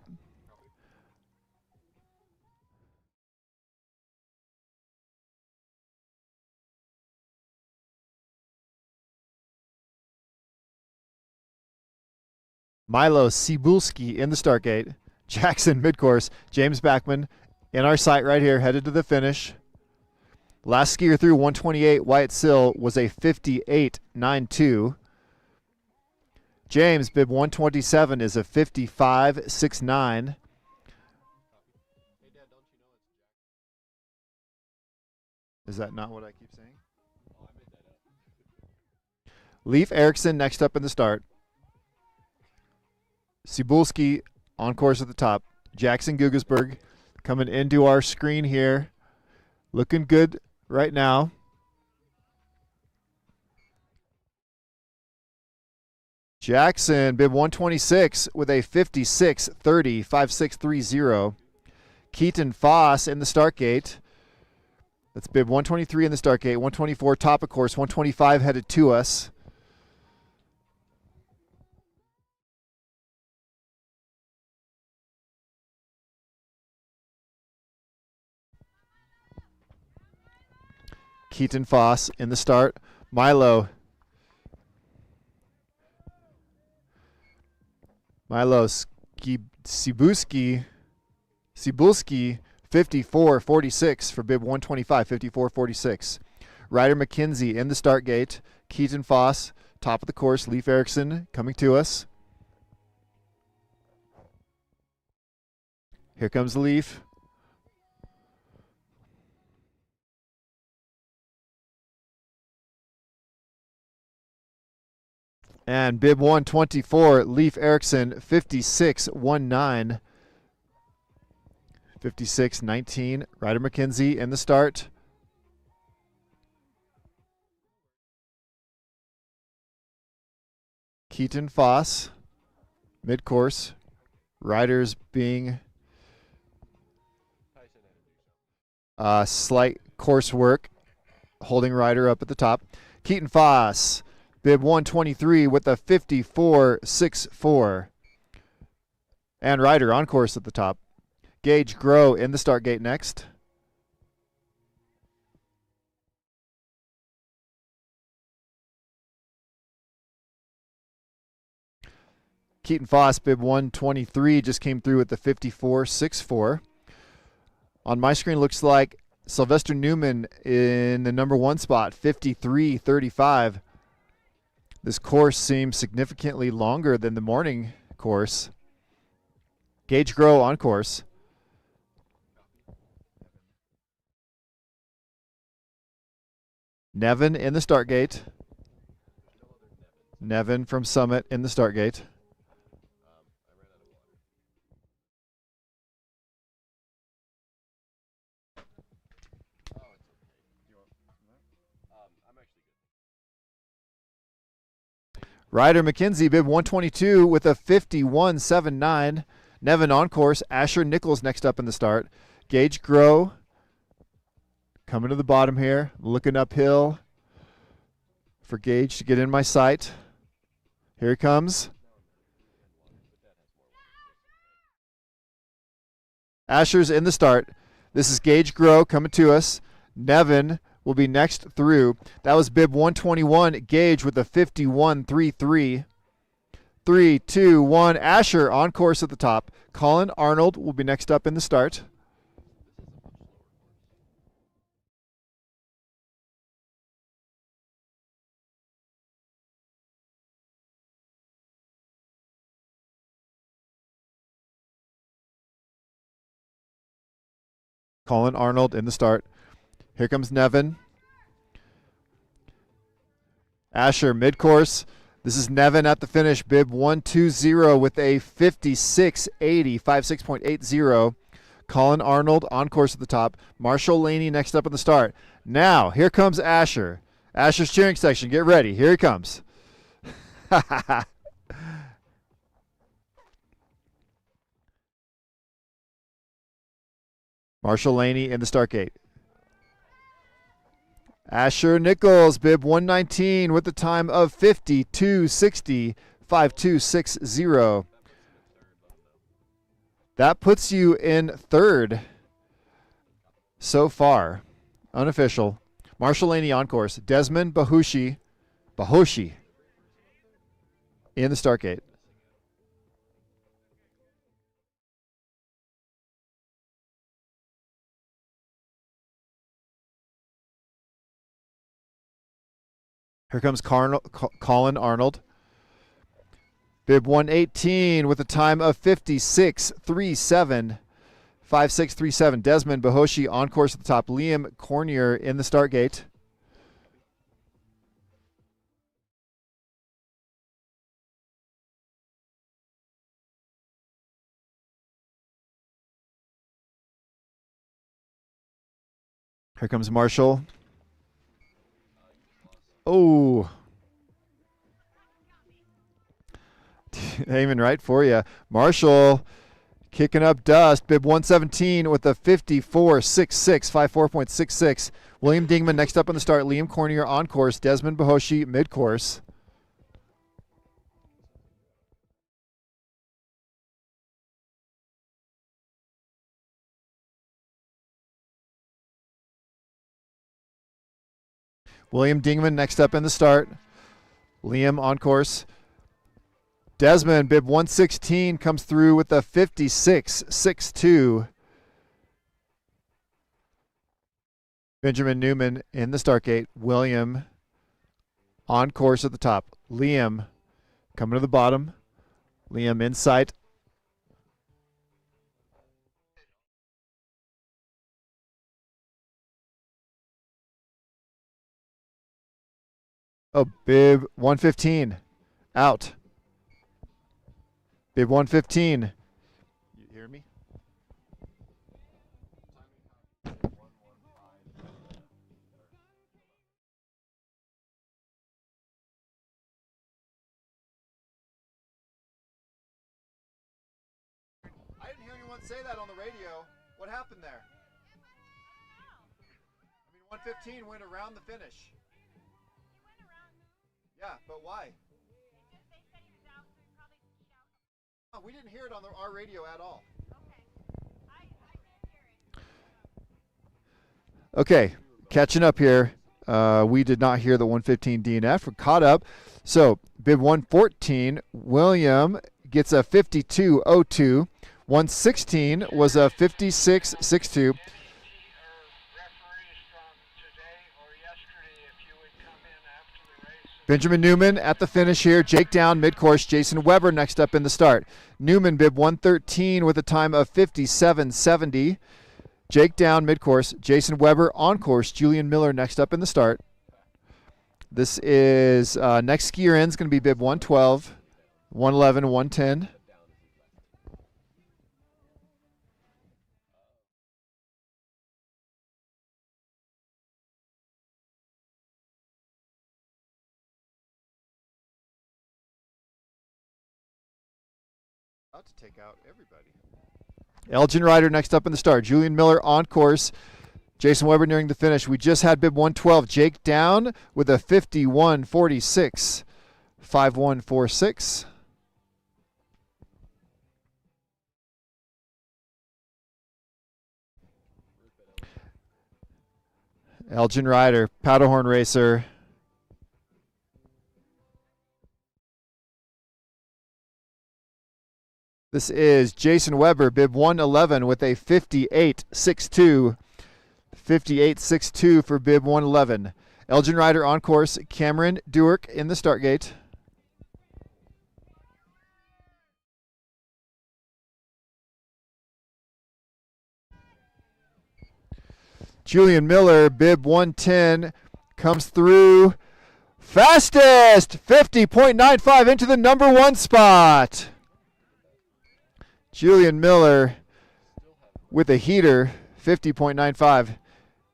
Milo Cebulski in the start gate. Jackson mid-course. James Backman in our sight right here, headed to the finish. Last skier through 128, Wyatt Sill, was a 58.92. James, bib 127, is a 55.69. Is that not what I keep saying? Leif Erickson next up in the start. Cebulski on course at the top. Jackson Guggesberg coming into our screen here. Looking good right now. Jackson, bib 126 with a 56.30, 56.30. Keaton Foss in the start gate. That's bib 123 in the start gate. 124 top of course. 125 headed to us. Keaton Foss in the start. Milo Cebulski, 54.46 for bib 125, 54.46. Ryder McKenzie in the start gate. Keaton Foss, top of the course. Leif Erickson coming to us. Here comes Leif. And bib 124, Leif Erickson, 56.19. 56.19. Ryder McKenzie in the start. Keaton Foss, mid-course. Riders being slight course work, holding Ryder up at the top. Keaton Foss, bib 123 with a 54.64. And Ryder on course at the top. Gage Grow in the start gate next. Keaton Foss, bib 123, just came through with the 54.64. On my screen, looks like Sylvester Newman in the number one spot, 53.35. This course seems significantly longer than the morning course. Gage Grow on course. Nevin in the start gate. Nevin from Summit in the start gate. Ryder McKenzie, bib 122 with a 51.79. Nevin on course. Asher Nichols next up in the start. Gage Grow coming to the bottom here, looking uphill for Gage to get in my sight. Here he comes. Asher's in the start. This is Gage Grow coming to us. Nevin will be next through. That was bib 121. Gage with a 51.33. 3, 2, 1. Asher on course at the top. Colin Arnold will be next up in the start. Colin Arnold in the start. Here comes Nevin. Asher mid-course. This is Nevin at the finish. Bib 120 with a 56.80, 56.80. Colin Arnold on course at the top. Marshall Laney next up in the start. Now, here comes Asher. Asher's cheering section. Get ready. Here he comes. Marshall Laney in the start gate. Asher Nichols, bib 119 with the time of 52.60, 52.60. That puts you in third so far. Unofficial. Marshall Laney on course. Desmond Bahoshi in the start gate. Here comes Colin Arnold. Bib 118 with a time of 56.37, 56.37. Desmond Bahoshi on course at the top. Liam Cornier in the start gate. Here comes Marshall. Oh. Aiming right for you. Marshall kicking up dust. Bib 117 with a 54.66, 54.66. William Dingman next up on the start. Liam Cornier on course. Desmond Bahoshi mid-course. William Dingman next up in the start. Liam on course. Desmond, bib 116, comes through with a 56.62. Benjamin Newman in the start gate. William on course at the top. Liam coming to the bottom. Liam in sight. Oh, bib 115 out. Bib 115. You hear me? I didn't hear anyone say that on the radio. What happened there? I mean, 115 went around the finish. Yeah, but why? Oh, we didn't hear it on our radio at all. Okay, catching up here. We did not hear the 115 DNF. We're caught up. So, bib 114, William gets a 52.02. 116 was a 56.62. Benjamin Newman at the finish here. Jake down mid-course. Jason Weber next up in the start. Newman bib 113 with a time of 57.70. Jake down mid-course. Jason Weber on course. Julian Miller next up in the start. This is next skier in is going to be bib 112, 111, 110. About to take out everybody. Elgin Ryder next up in the start. Julian Miller on course. Jason Weber nearing the finish. We just had bib 112. Jake down with a 51.46. 51.46. Elgin Ryder, Powderhorn racer. This is Jason Weber, bib 111 with a 58.62. 58.62 for bib 111. Elgin Ryder on course. Cameron Dewark in the start gate. Julian Miller, bib 110, comes through fastest, 50.95 into the number 1 spot. Julian Miller with a heater, 50.95.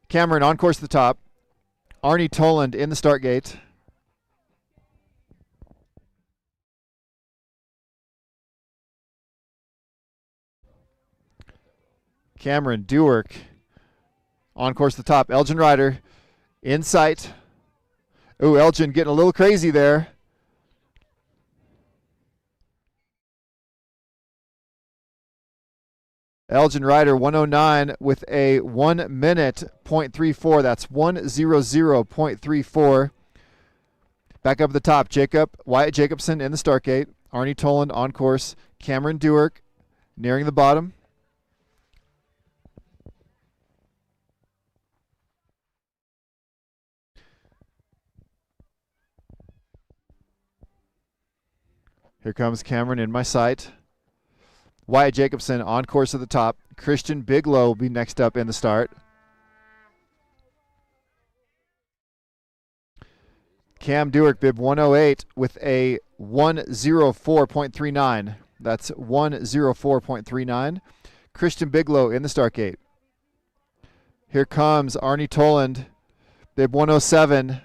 Cameron on course to the top. Arnie Toland in the start gate. Cameron Dewark on course to the top. Elgin Ryder in sight. Ooh, Elgin getting a little crazy there. Elgin Ryder 109 with a 1 minute .34. That's 1:00.34. Back up at the top, Wyatt Jacobson in the start gate. Arnie Toland on course. Cameron Dewark nearing the bottom. Here comes Cameron in my sight. Wyatt Jacobson on course at the top. Christian Bigelow will be next up in the start. Cam Dewark, bib 108 with a 1:04.39. That's 1:04.39. Christian Bigelow in the start gate. Here comes Arnie Toland, bib 107.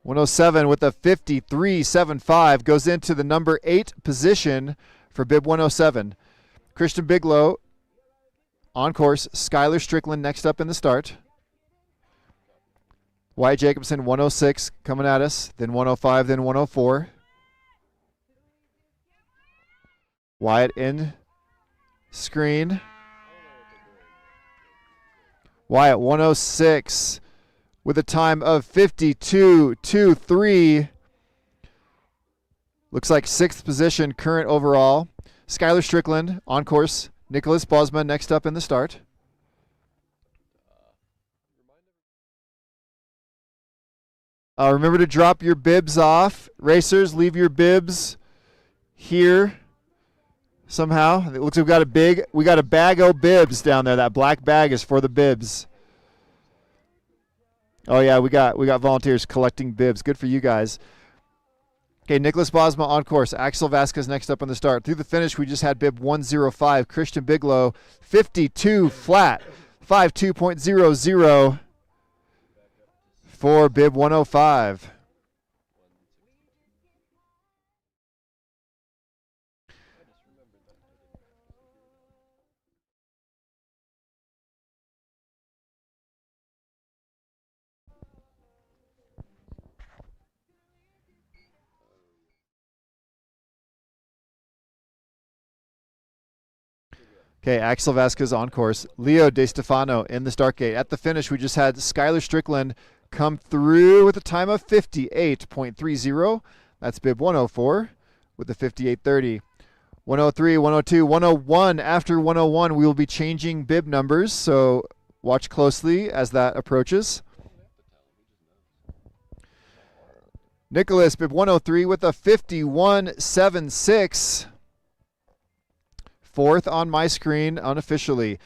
107 with a 53.75 goes into the number 8 position for bib 107. Christian Bigelow on course. Skylar Strickland next up in the start. Wyatt Jacobson 106 coming at us, then 105, then 104. Wyatt in screen. Wyatt 106 with a time of 52.23. Looks like 6th position current overall. Skylar Strickland on course. Nicholas Bosma next up in the start. Remember to drop your bibs off. Racers, leave your bibs here somehow. It looks like we got a bag of bibs down there. That black bag is for the bibs. Oh yeah, we got volunteers collecting bibs. Good for you guys. Okay, Nicholas Bosma on course. Axel Vasquez next up on the start. Through the finish, we just had bib 105. Christian Bigelow, 52 flat, 52.00 for bib 105. Okay, Axel Vasquez on course. Leo De Stefano in the start gate. At the finish, we just had Skylar Strickland come through with a time of 58.30. That's bib 104 with the 58.30. 103, 102, 101. After 101, we will be changing bib numbers, so watch closely as that approaches. Nicholas, bib 103 with a 51.76. 4th on my screen unofficially.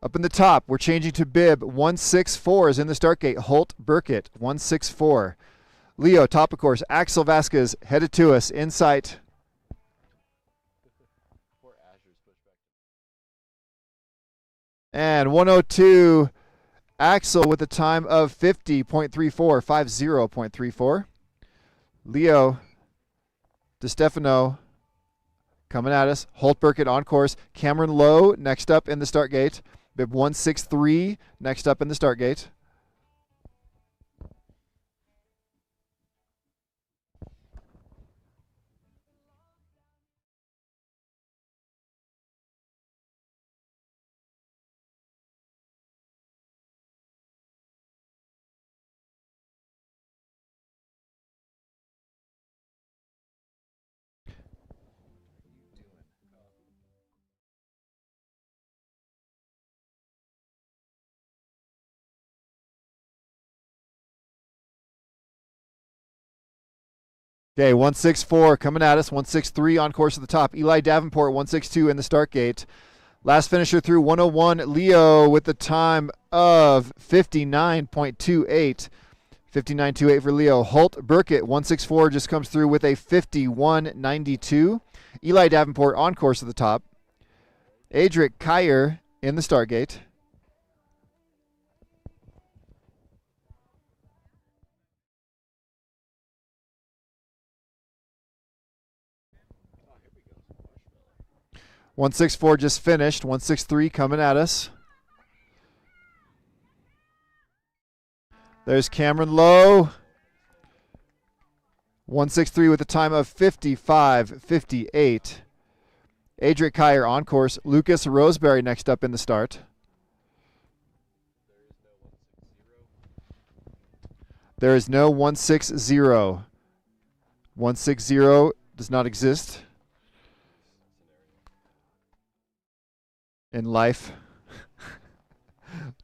Up in the top, we're changing to bib 164 is in the start gate. Holt Burkett, 164. Leo, top of course. Axel Vasquez headed to us in sight. And 102, Axel with a time of 50.34, 50.34. Leo DeStefano coming at us. Holt Burkett on course. Cameron Lowe next up in the start gate. Bib 163 next up in the start gate. Okay, 164 coming at us. 163 on course at the top. Eli Davenport, 162 in the start gate. Last finisher through 101, Leo with the time of 59.28. 59.28 for Leo. Holt Burkett, 164, just comes through with a 51.92. Eli Davenport on course at the top. Adric Kyer in the start gate. Oh, here we go. 164 just finished. 163 coming at us. There's Cameron Lowe. 163 with a time of 55.58. Adric Kyer on course. Lucas Roseberry next up in the start. There is no 160. 160 does not exist in life.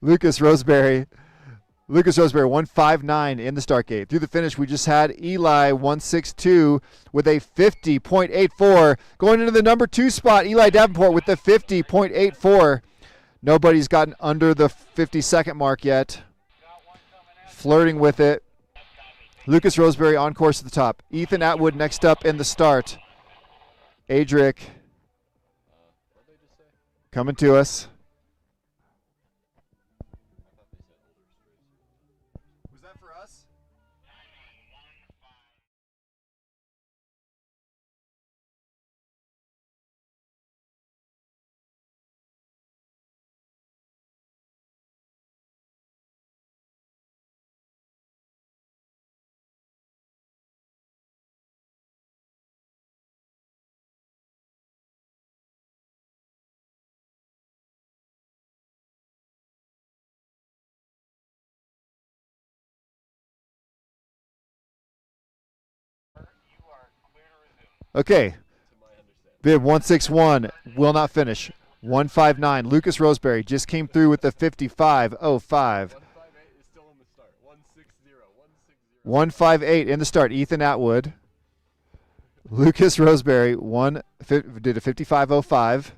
Lucas Roseberry 159 in the start gate. Through the finish, we just had Eli 162 with a 50.84. Going into the number 2 spot, Eli Davenport with the 50.84. Nobody's gotten under the 50-second mark yet. Flirting with it. Lucas Roseberry on course at the top. Ethan Atwood next up in the start. Adric coming to us. Was that for us? Okay. Bib 161 will not finish. 159. Lucas Roseberry just came through with the 55.05. 158 is still in the start. 160. 158 in the start. Ethan Atwood. Lucas Roseberry did a 55.05.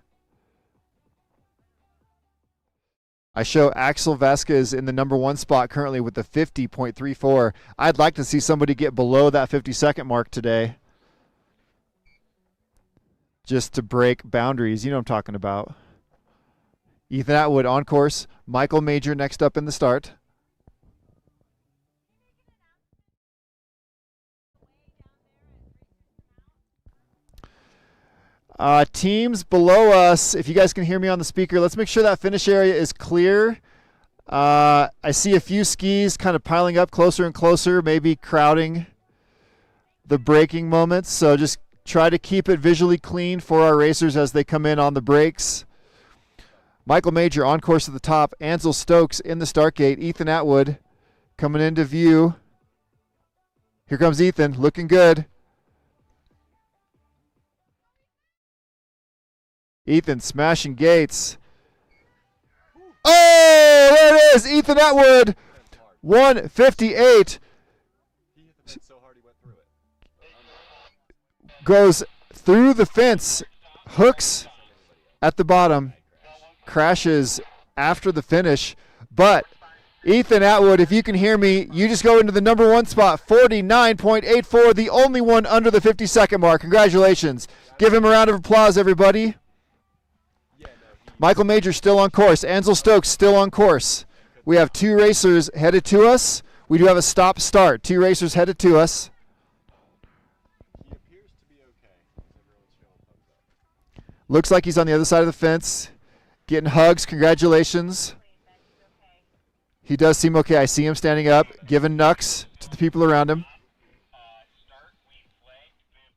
I show Axel Vasquez in the number 1 spot currently with the 50.34. I'd like to see somebody get below that 50-second mark today, just to break boundaries. You know what I'm talking about. Ethan Atwood on course. Michael Major next up in the start. Teams below us, if you guys can hear me on the speaker, let's make sure that finish area is clear. I see a few skis kind of piling up closer and closer, maybe crowding the braking moments. So just try to keep it visually clean for our racers as they come in on the brakes. Michael Major on course at the top. Ansel Stokes in the start gate. Ethan Atwood coming into view. Here comes Ethan, looking good. Ethan smashing gates. Oh, there it is. Ethan Atwood, 158. He hit the fence so hard he went through it. Goes through the fence, hooks at the bottom, crashes after the finish. But Ethan Atwood, if you can hear me, you just go into the number 1 spot, 49.84, the only one under the 50-second mark. Congratulations. Give him a round of applause, everybody. Michael Major still on course. Ansel Stokes still on course. We have 2 racers headed to us. We do have a stop-start. 2 racers headed to us. He appears to be Looks like he's on the other side of the fence, getting hugs. Congratulations. He does seem okay. I see him standing up, giving knucks to the people around him. Start, we flag bib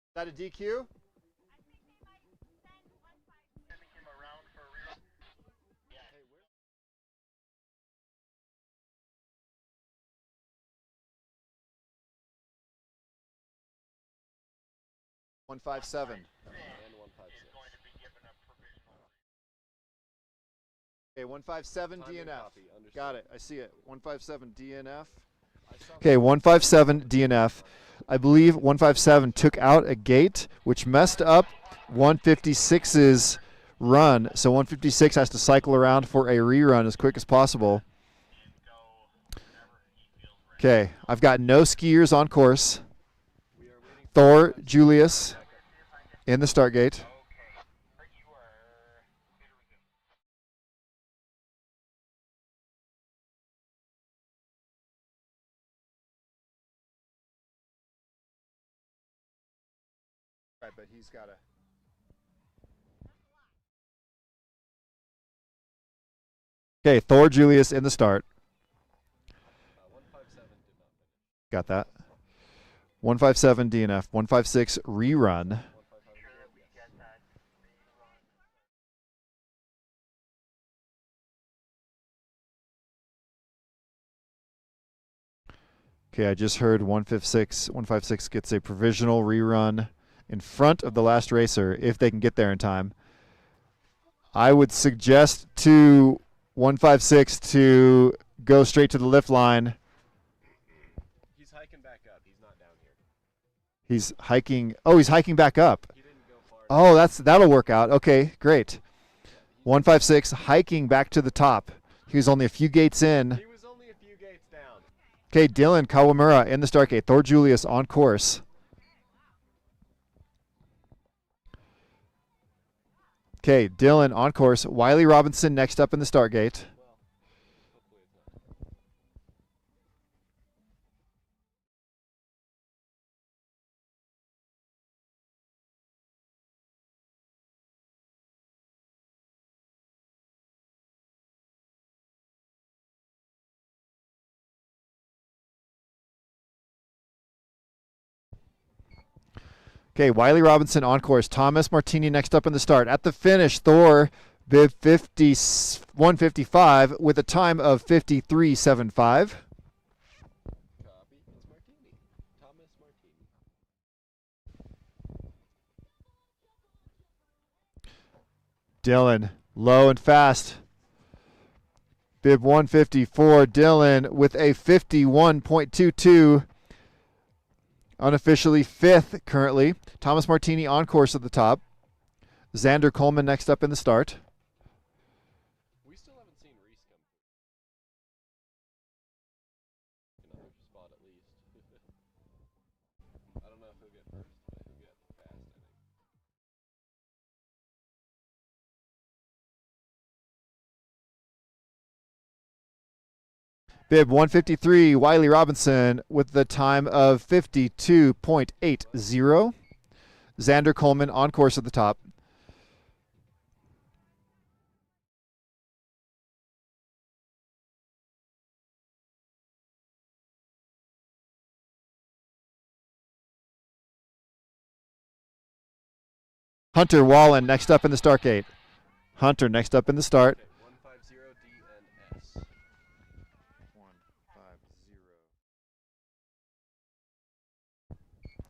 Is that a DQ? sending him around for a rerun. Yeah. 157. And 156. Going to be given a provisional. Okay, 157 Timing DNF. copy, understood. Got it. I see it. 157 DNF. I saw Okay, 157 DNF. I believe 157 took out a gate, which messed up 156's run. So 156 has to cycle around for a rerun as quick as possible. Okay, I've got no skiers on course. we are waiting Thor, Julius in the start gate. Okay. You are clear to resume. Right, but he's got to. Okay, Thor, Julius in the start. 157 did not finish. Got that. 157 DNF. 156 rerun. 155 Sure, we get that rerun. Okay, I just heard 156 gets a provisional rerun in front of the last racer if they can get there in time. I would suggest to 156 to go straight to the lift line. He's hiking back up. He's not down here. He's hiking. Oh, he's hiking back up. He didn't go far. Oh, that'll work out. Okay, great. 156 hiking back to the top. He was only a few gates in. He was only a few gates down. Okay, Dylan Kawamura in the start gate. Thor Julius on course. Okay, Dylan on course. Wiley Robinson next up in the start gate. Well, hopefully it's not. Okay, Wiley Robinson on course. Thomas Martini next up in the start. At the finish, Thor bib 155 with a time of 53.75. Copy. It's Martini. Thomas Martini. Dylan, low and fast. Bib 154, Dylan with a 51.22. Unofficially fifth currently. Thomas Martini on course at the top. Xander Coleman next up in the start. We still haven't seen Reese come through. Another spot at least. I don't know if he'll get first, but he'll get fast, I think. Bib 153, Wiley Robinson with the time of 52.80. Xander Coleman on course at the top. Hunter Wallen next up in the start gate. Hunter next up in the start. Okay, 150 DNS. 150.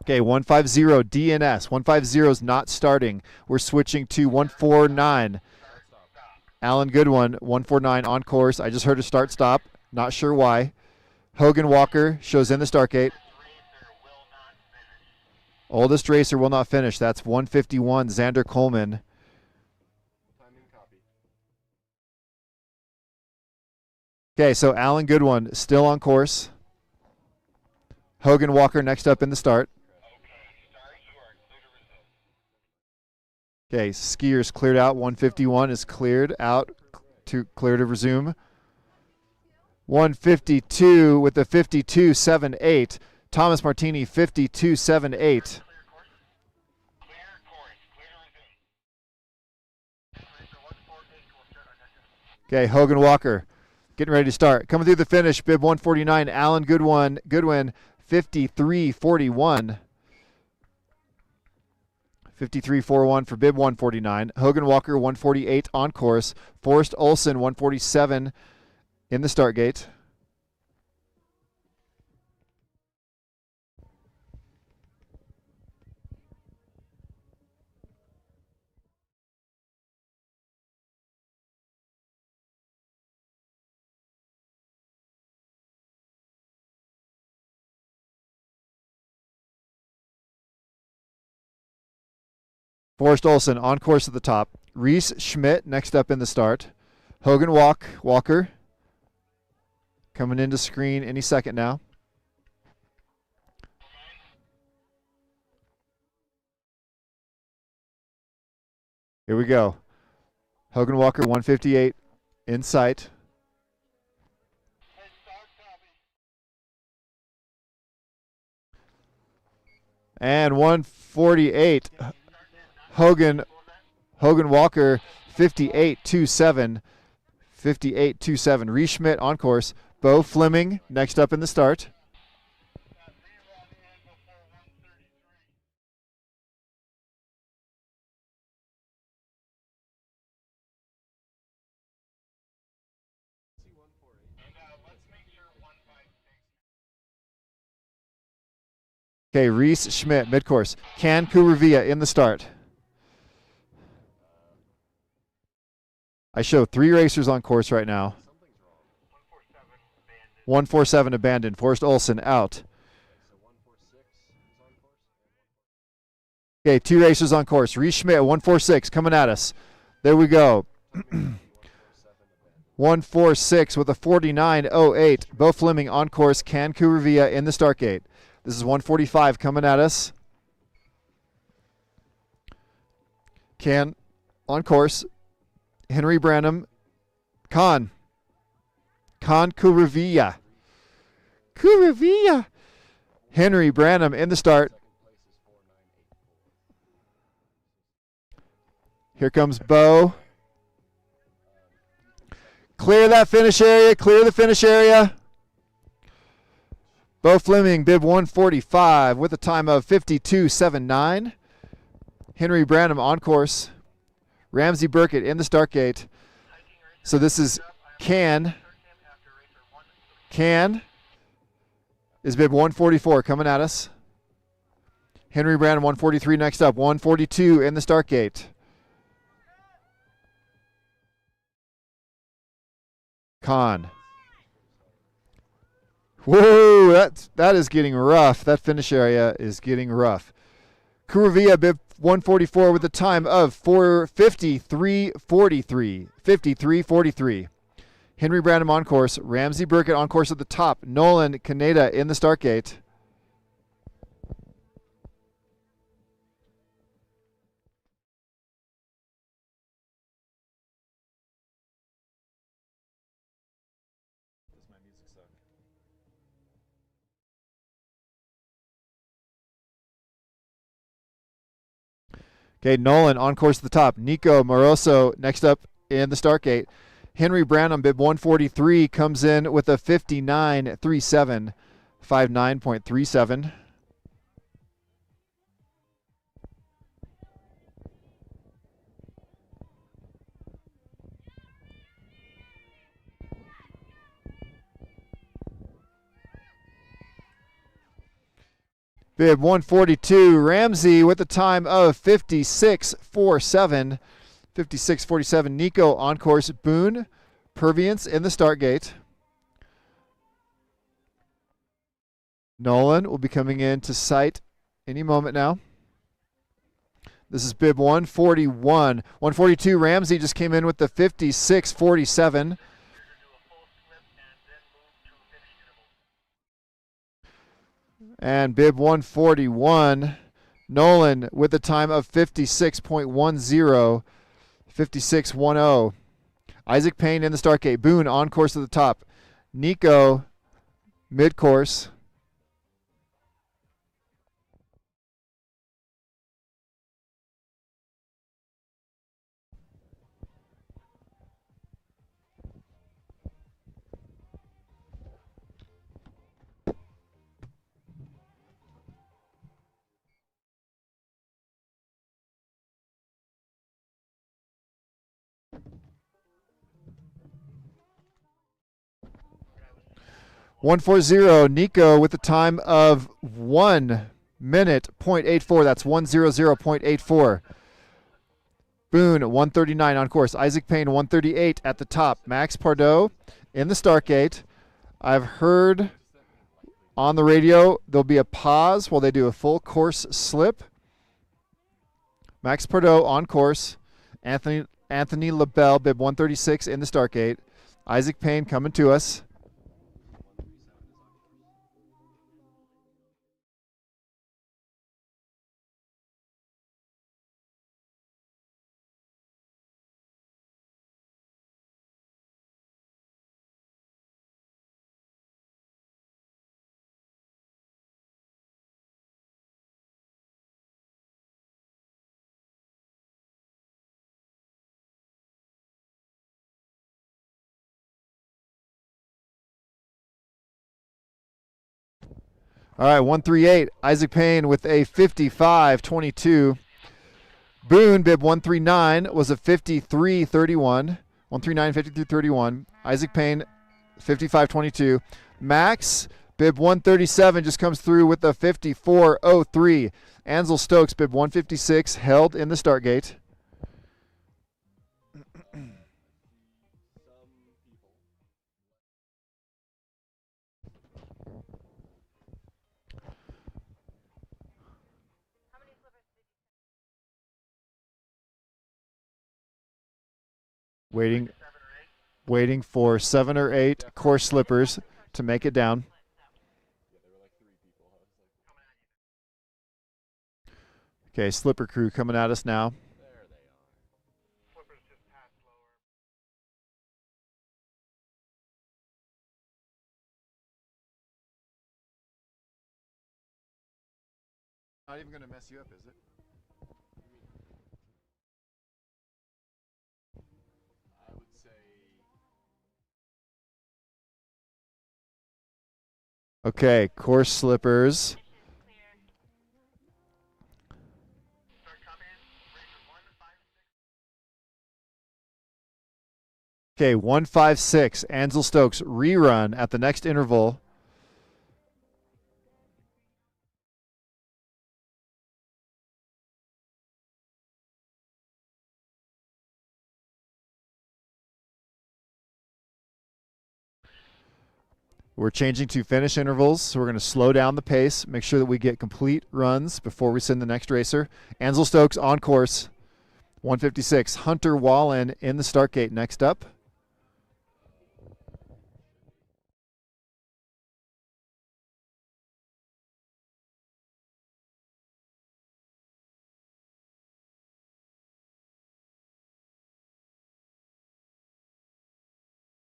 Okay, 150 DNS. 150 is not starting. We're switching to 149. Alan Goodwin, 149 on course. I just heard a start stop. Not sure why. Hogan Walker shows in the start gate. Oldest racer will not finish. That's 151, Xander Coleman. Timing copy. Okay, so Alan Goodwin still on course. Hogan Walker next up in the start. Okay, skiers cleared out. 151 is cleared out to clear to resume. 152 with the 52.78. Thomas Martini 52.78. Clear course. Clear to resume. Racer 148 will start on deck. Okay, Hogan Walker getting ready to start. Coming through the finish, bib 149, Alan Goodwin 53.41. 53.41 for bib 149. Hogan Walker 148 on course. Forrest Olson 147 in the start gate. Forrest Olson on course at the top. Reese Schmidt next up in the start. Hogan Walker coming into screen any second now. Here we go. Hogan Walker 158 in sight. And 148. Hogan Walker 58.27. 58.27. Reese Schmidt on course. Bo Fleming next up in the start. Okay, Reese Schmidt mid-course. Can Couvrevilla in the start. I show 3 racers on course right now. 147 abandoned. Forrest Olson out. Okay, 2 racers on course. Reese Schmidt 146 coming at us. There we go. 146 with a 49.08. Bo Fleming on course. Can Couvrevilla in the start gate. This is 145 coming at us. Can on course. Henry Branham. Con Couvrevilla. Henry Branham in the start. Here comes Bo. Clear that finish area. Clear the finish area. Bo Fleming, bib 145 with a time of 52.79. Henry Branham on course. Ramsey Burkett in the start gate. So this is Can is bib 144 coming at us. Henry Branham 143 next up. 142 in the start gate. Con. Whoa, that is getting rough. That finish area is getting rough. Couvrevilla bib 144 with a time of 53.43. 53.43. Henry Branham on course. Ramsey Burkett on course at the top. Nolan Kaneda in the start gate. Okay, Nolan on course at the top. Nico Moroso next up in the start gate. Henry Branham, bib 143, comes in with a 59.37, 59.37. Bib 142, Ramsey with a time of 56.47. 56.47. Nico on course. Boone Purviance in the start gate. Nolan will be coming in to sight any moment now. This is bib 141. 142, Ramsey just came in with the 56.47. And bib 141 Nolan with a time of 56.10, 56.10. Isaac Payne in the start gate. Boone on course at the top. Nico mid-course. .140, Nico with a time of 1 minute, .84. That's 1:00.84. Boone, 139 on course. Isaac Payne, 138 at the top. Max Pardo in the start gate. I've heard on the radio there'll be a pause while they do a full course slip. Max Pardo on course. Anthony LaBelle, bib 136 in the start gate. Isaac Payne coming to us. All right, 138. Isaac Payne with a 55.22. Boone, bib 139, was a 53.31. 139, 53.31. Isaac Payne, 55.22. Max, bib 137, just comes through with a 54.03. Ansel Stokes, bib 156, held in the start gate. Waiting for 7 or 8 course slippers to make it down. Okay, slipper crew coming at us now. Not even going to mess you up, is it? I would say Okay, course slippers. Okay, 156. Ansel Stokes rerun at the next interval. We're changing to finish intervals, so we're going to slow down the pace, make sure that we get complete runs before we send the next racer. Ansel Stokes on course, 156. Hunter Wallen in the start gate next up.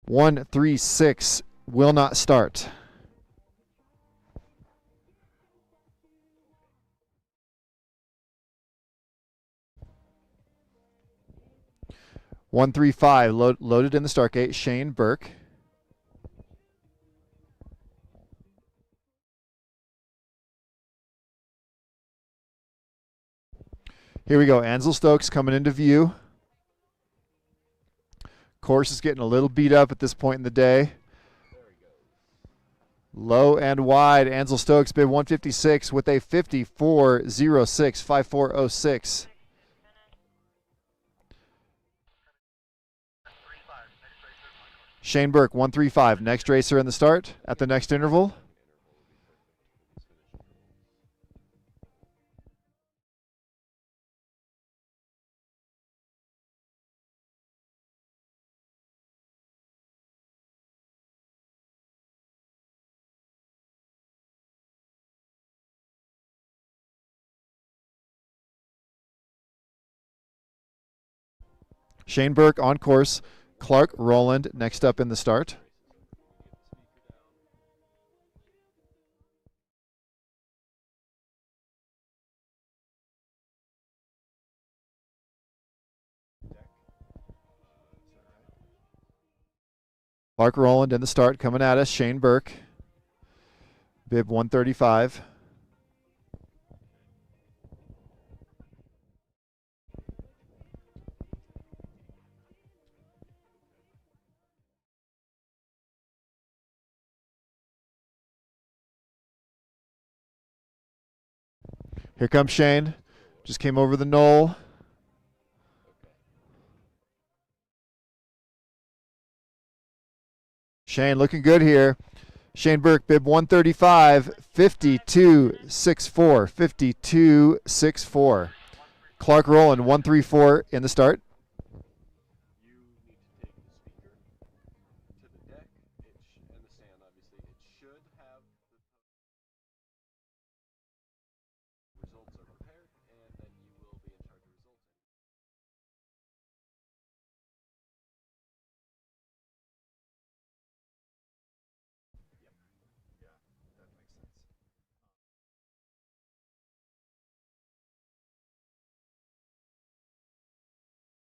One, 3, 6 will not start. One, 3, 5 loaded in the start gate. Shane Burke. Here we go. Ansel Stokes coming into view. Course is getting a little beat up at this point in the day. Low and wide. Ansel Stokes bid 156 with a 54.06, 54.06. Shane Burke, 135. Next racer in the start at the next interval. Shane Burke on course. Clark Rowland next up in the start. Clark Rowland in the start, coming at us. Shane Burke, bib 135. Here comes Shane. Just came over the knoll. Shane looking good here. Shane Burke, bib 135, 52.64, 52.64. Clark Rowland, 134 in the start. You need to take the speaker to the deck and the stand, obviously. It should have the results are prepared, and then you will be in charge of results.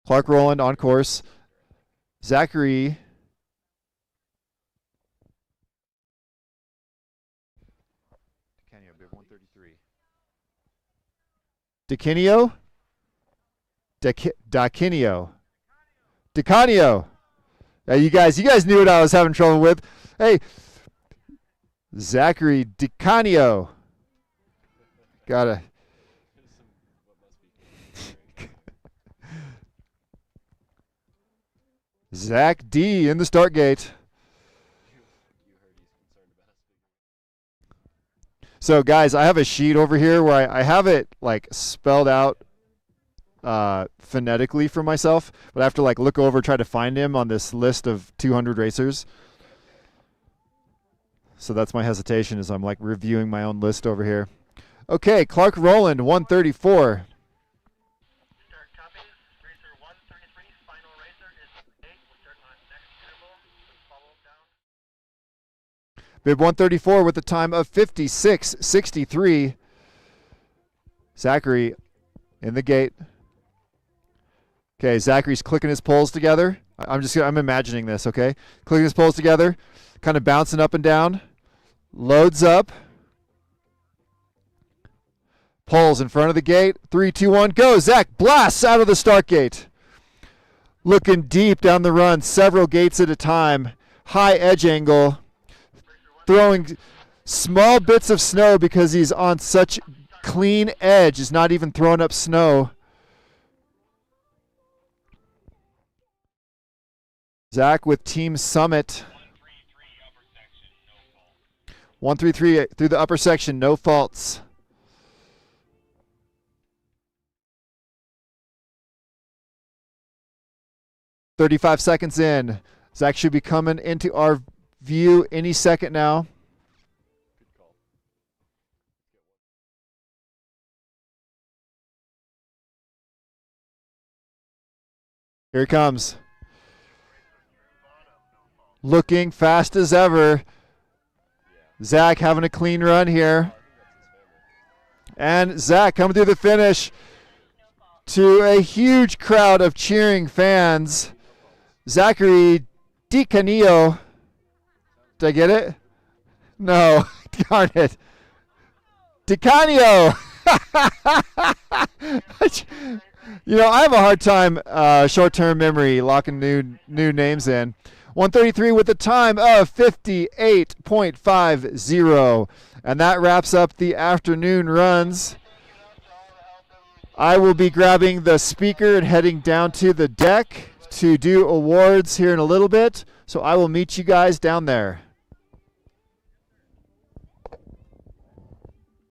Clark Rowland on course. Zachary bib 133. DeCinio? DeCinio. DeCanio. You guys knew what I was having trouble with. Hey, Zachary DeCanio. Gotta. Zach D in the start gate. So guys, I have a sheet over here where I have it like spelled out phonetically for myself, but I have to like look over, try to find him on this list of 200 racers. So that's my hesitation, is I'm like reviewing my own list over here. Okay, Clark Rowland, 134. Start copies. Racer 133, final racer is 8. We'll start on next interval. Follow down. Bib 134 with a time of 56.63. Zachary in the gate. Okay, Zachary's clicking his poles together. I'm imagining this, okay? Clicking his poles together, kind of bouncing up and down. Loads up. Poles in front of the gate. 3, 2, 1, go. Zach blasts out of the start gate. Looking deep down the run, several gates at a time. High edge angle. Throwing small bits of snow because he's on such clean edge. He's not even throwing up snow. Zach with Team Summit. 133 through the upper section, no faults. "35 seconds in. Zach should be coming into our view any second now. Here he comes. Looking fast as ever. Zach having a clean run here. And Zach coming through the finish to a huge crowd of cheering fans. Zachary DiCanio. Did I get it? No. Darn it. DiCanio. You know, I have a hard time short-term memory locking new names in. 133 with a time of 58.50. And that wraps up the afternoon runs. I will be grabbing the speaker and heading down to the deck to do awards here in a little bit. So I will meet you guys down there.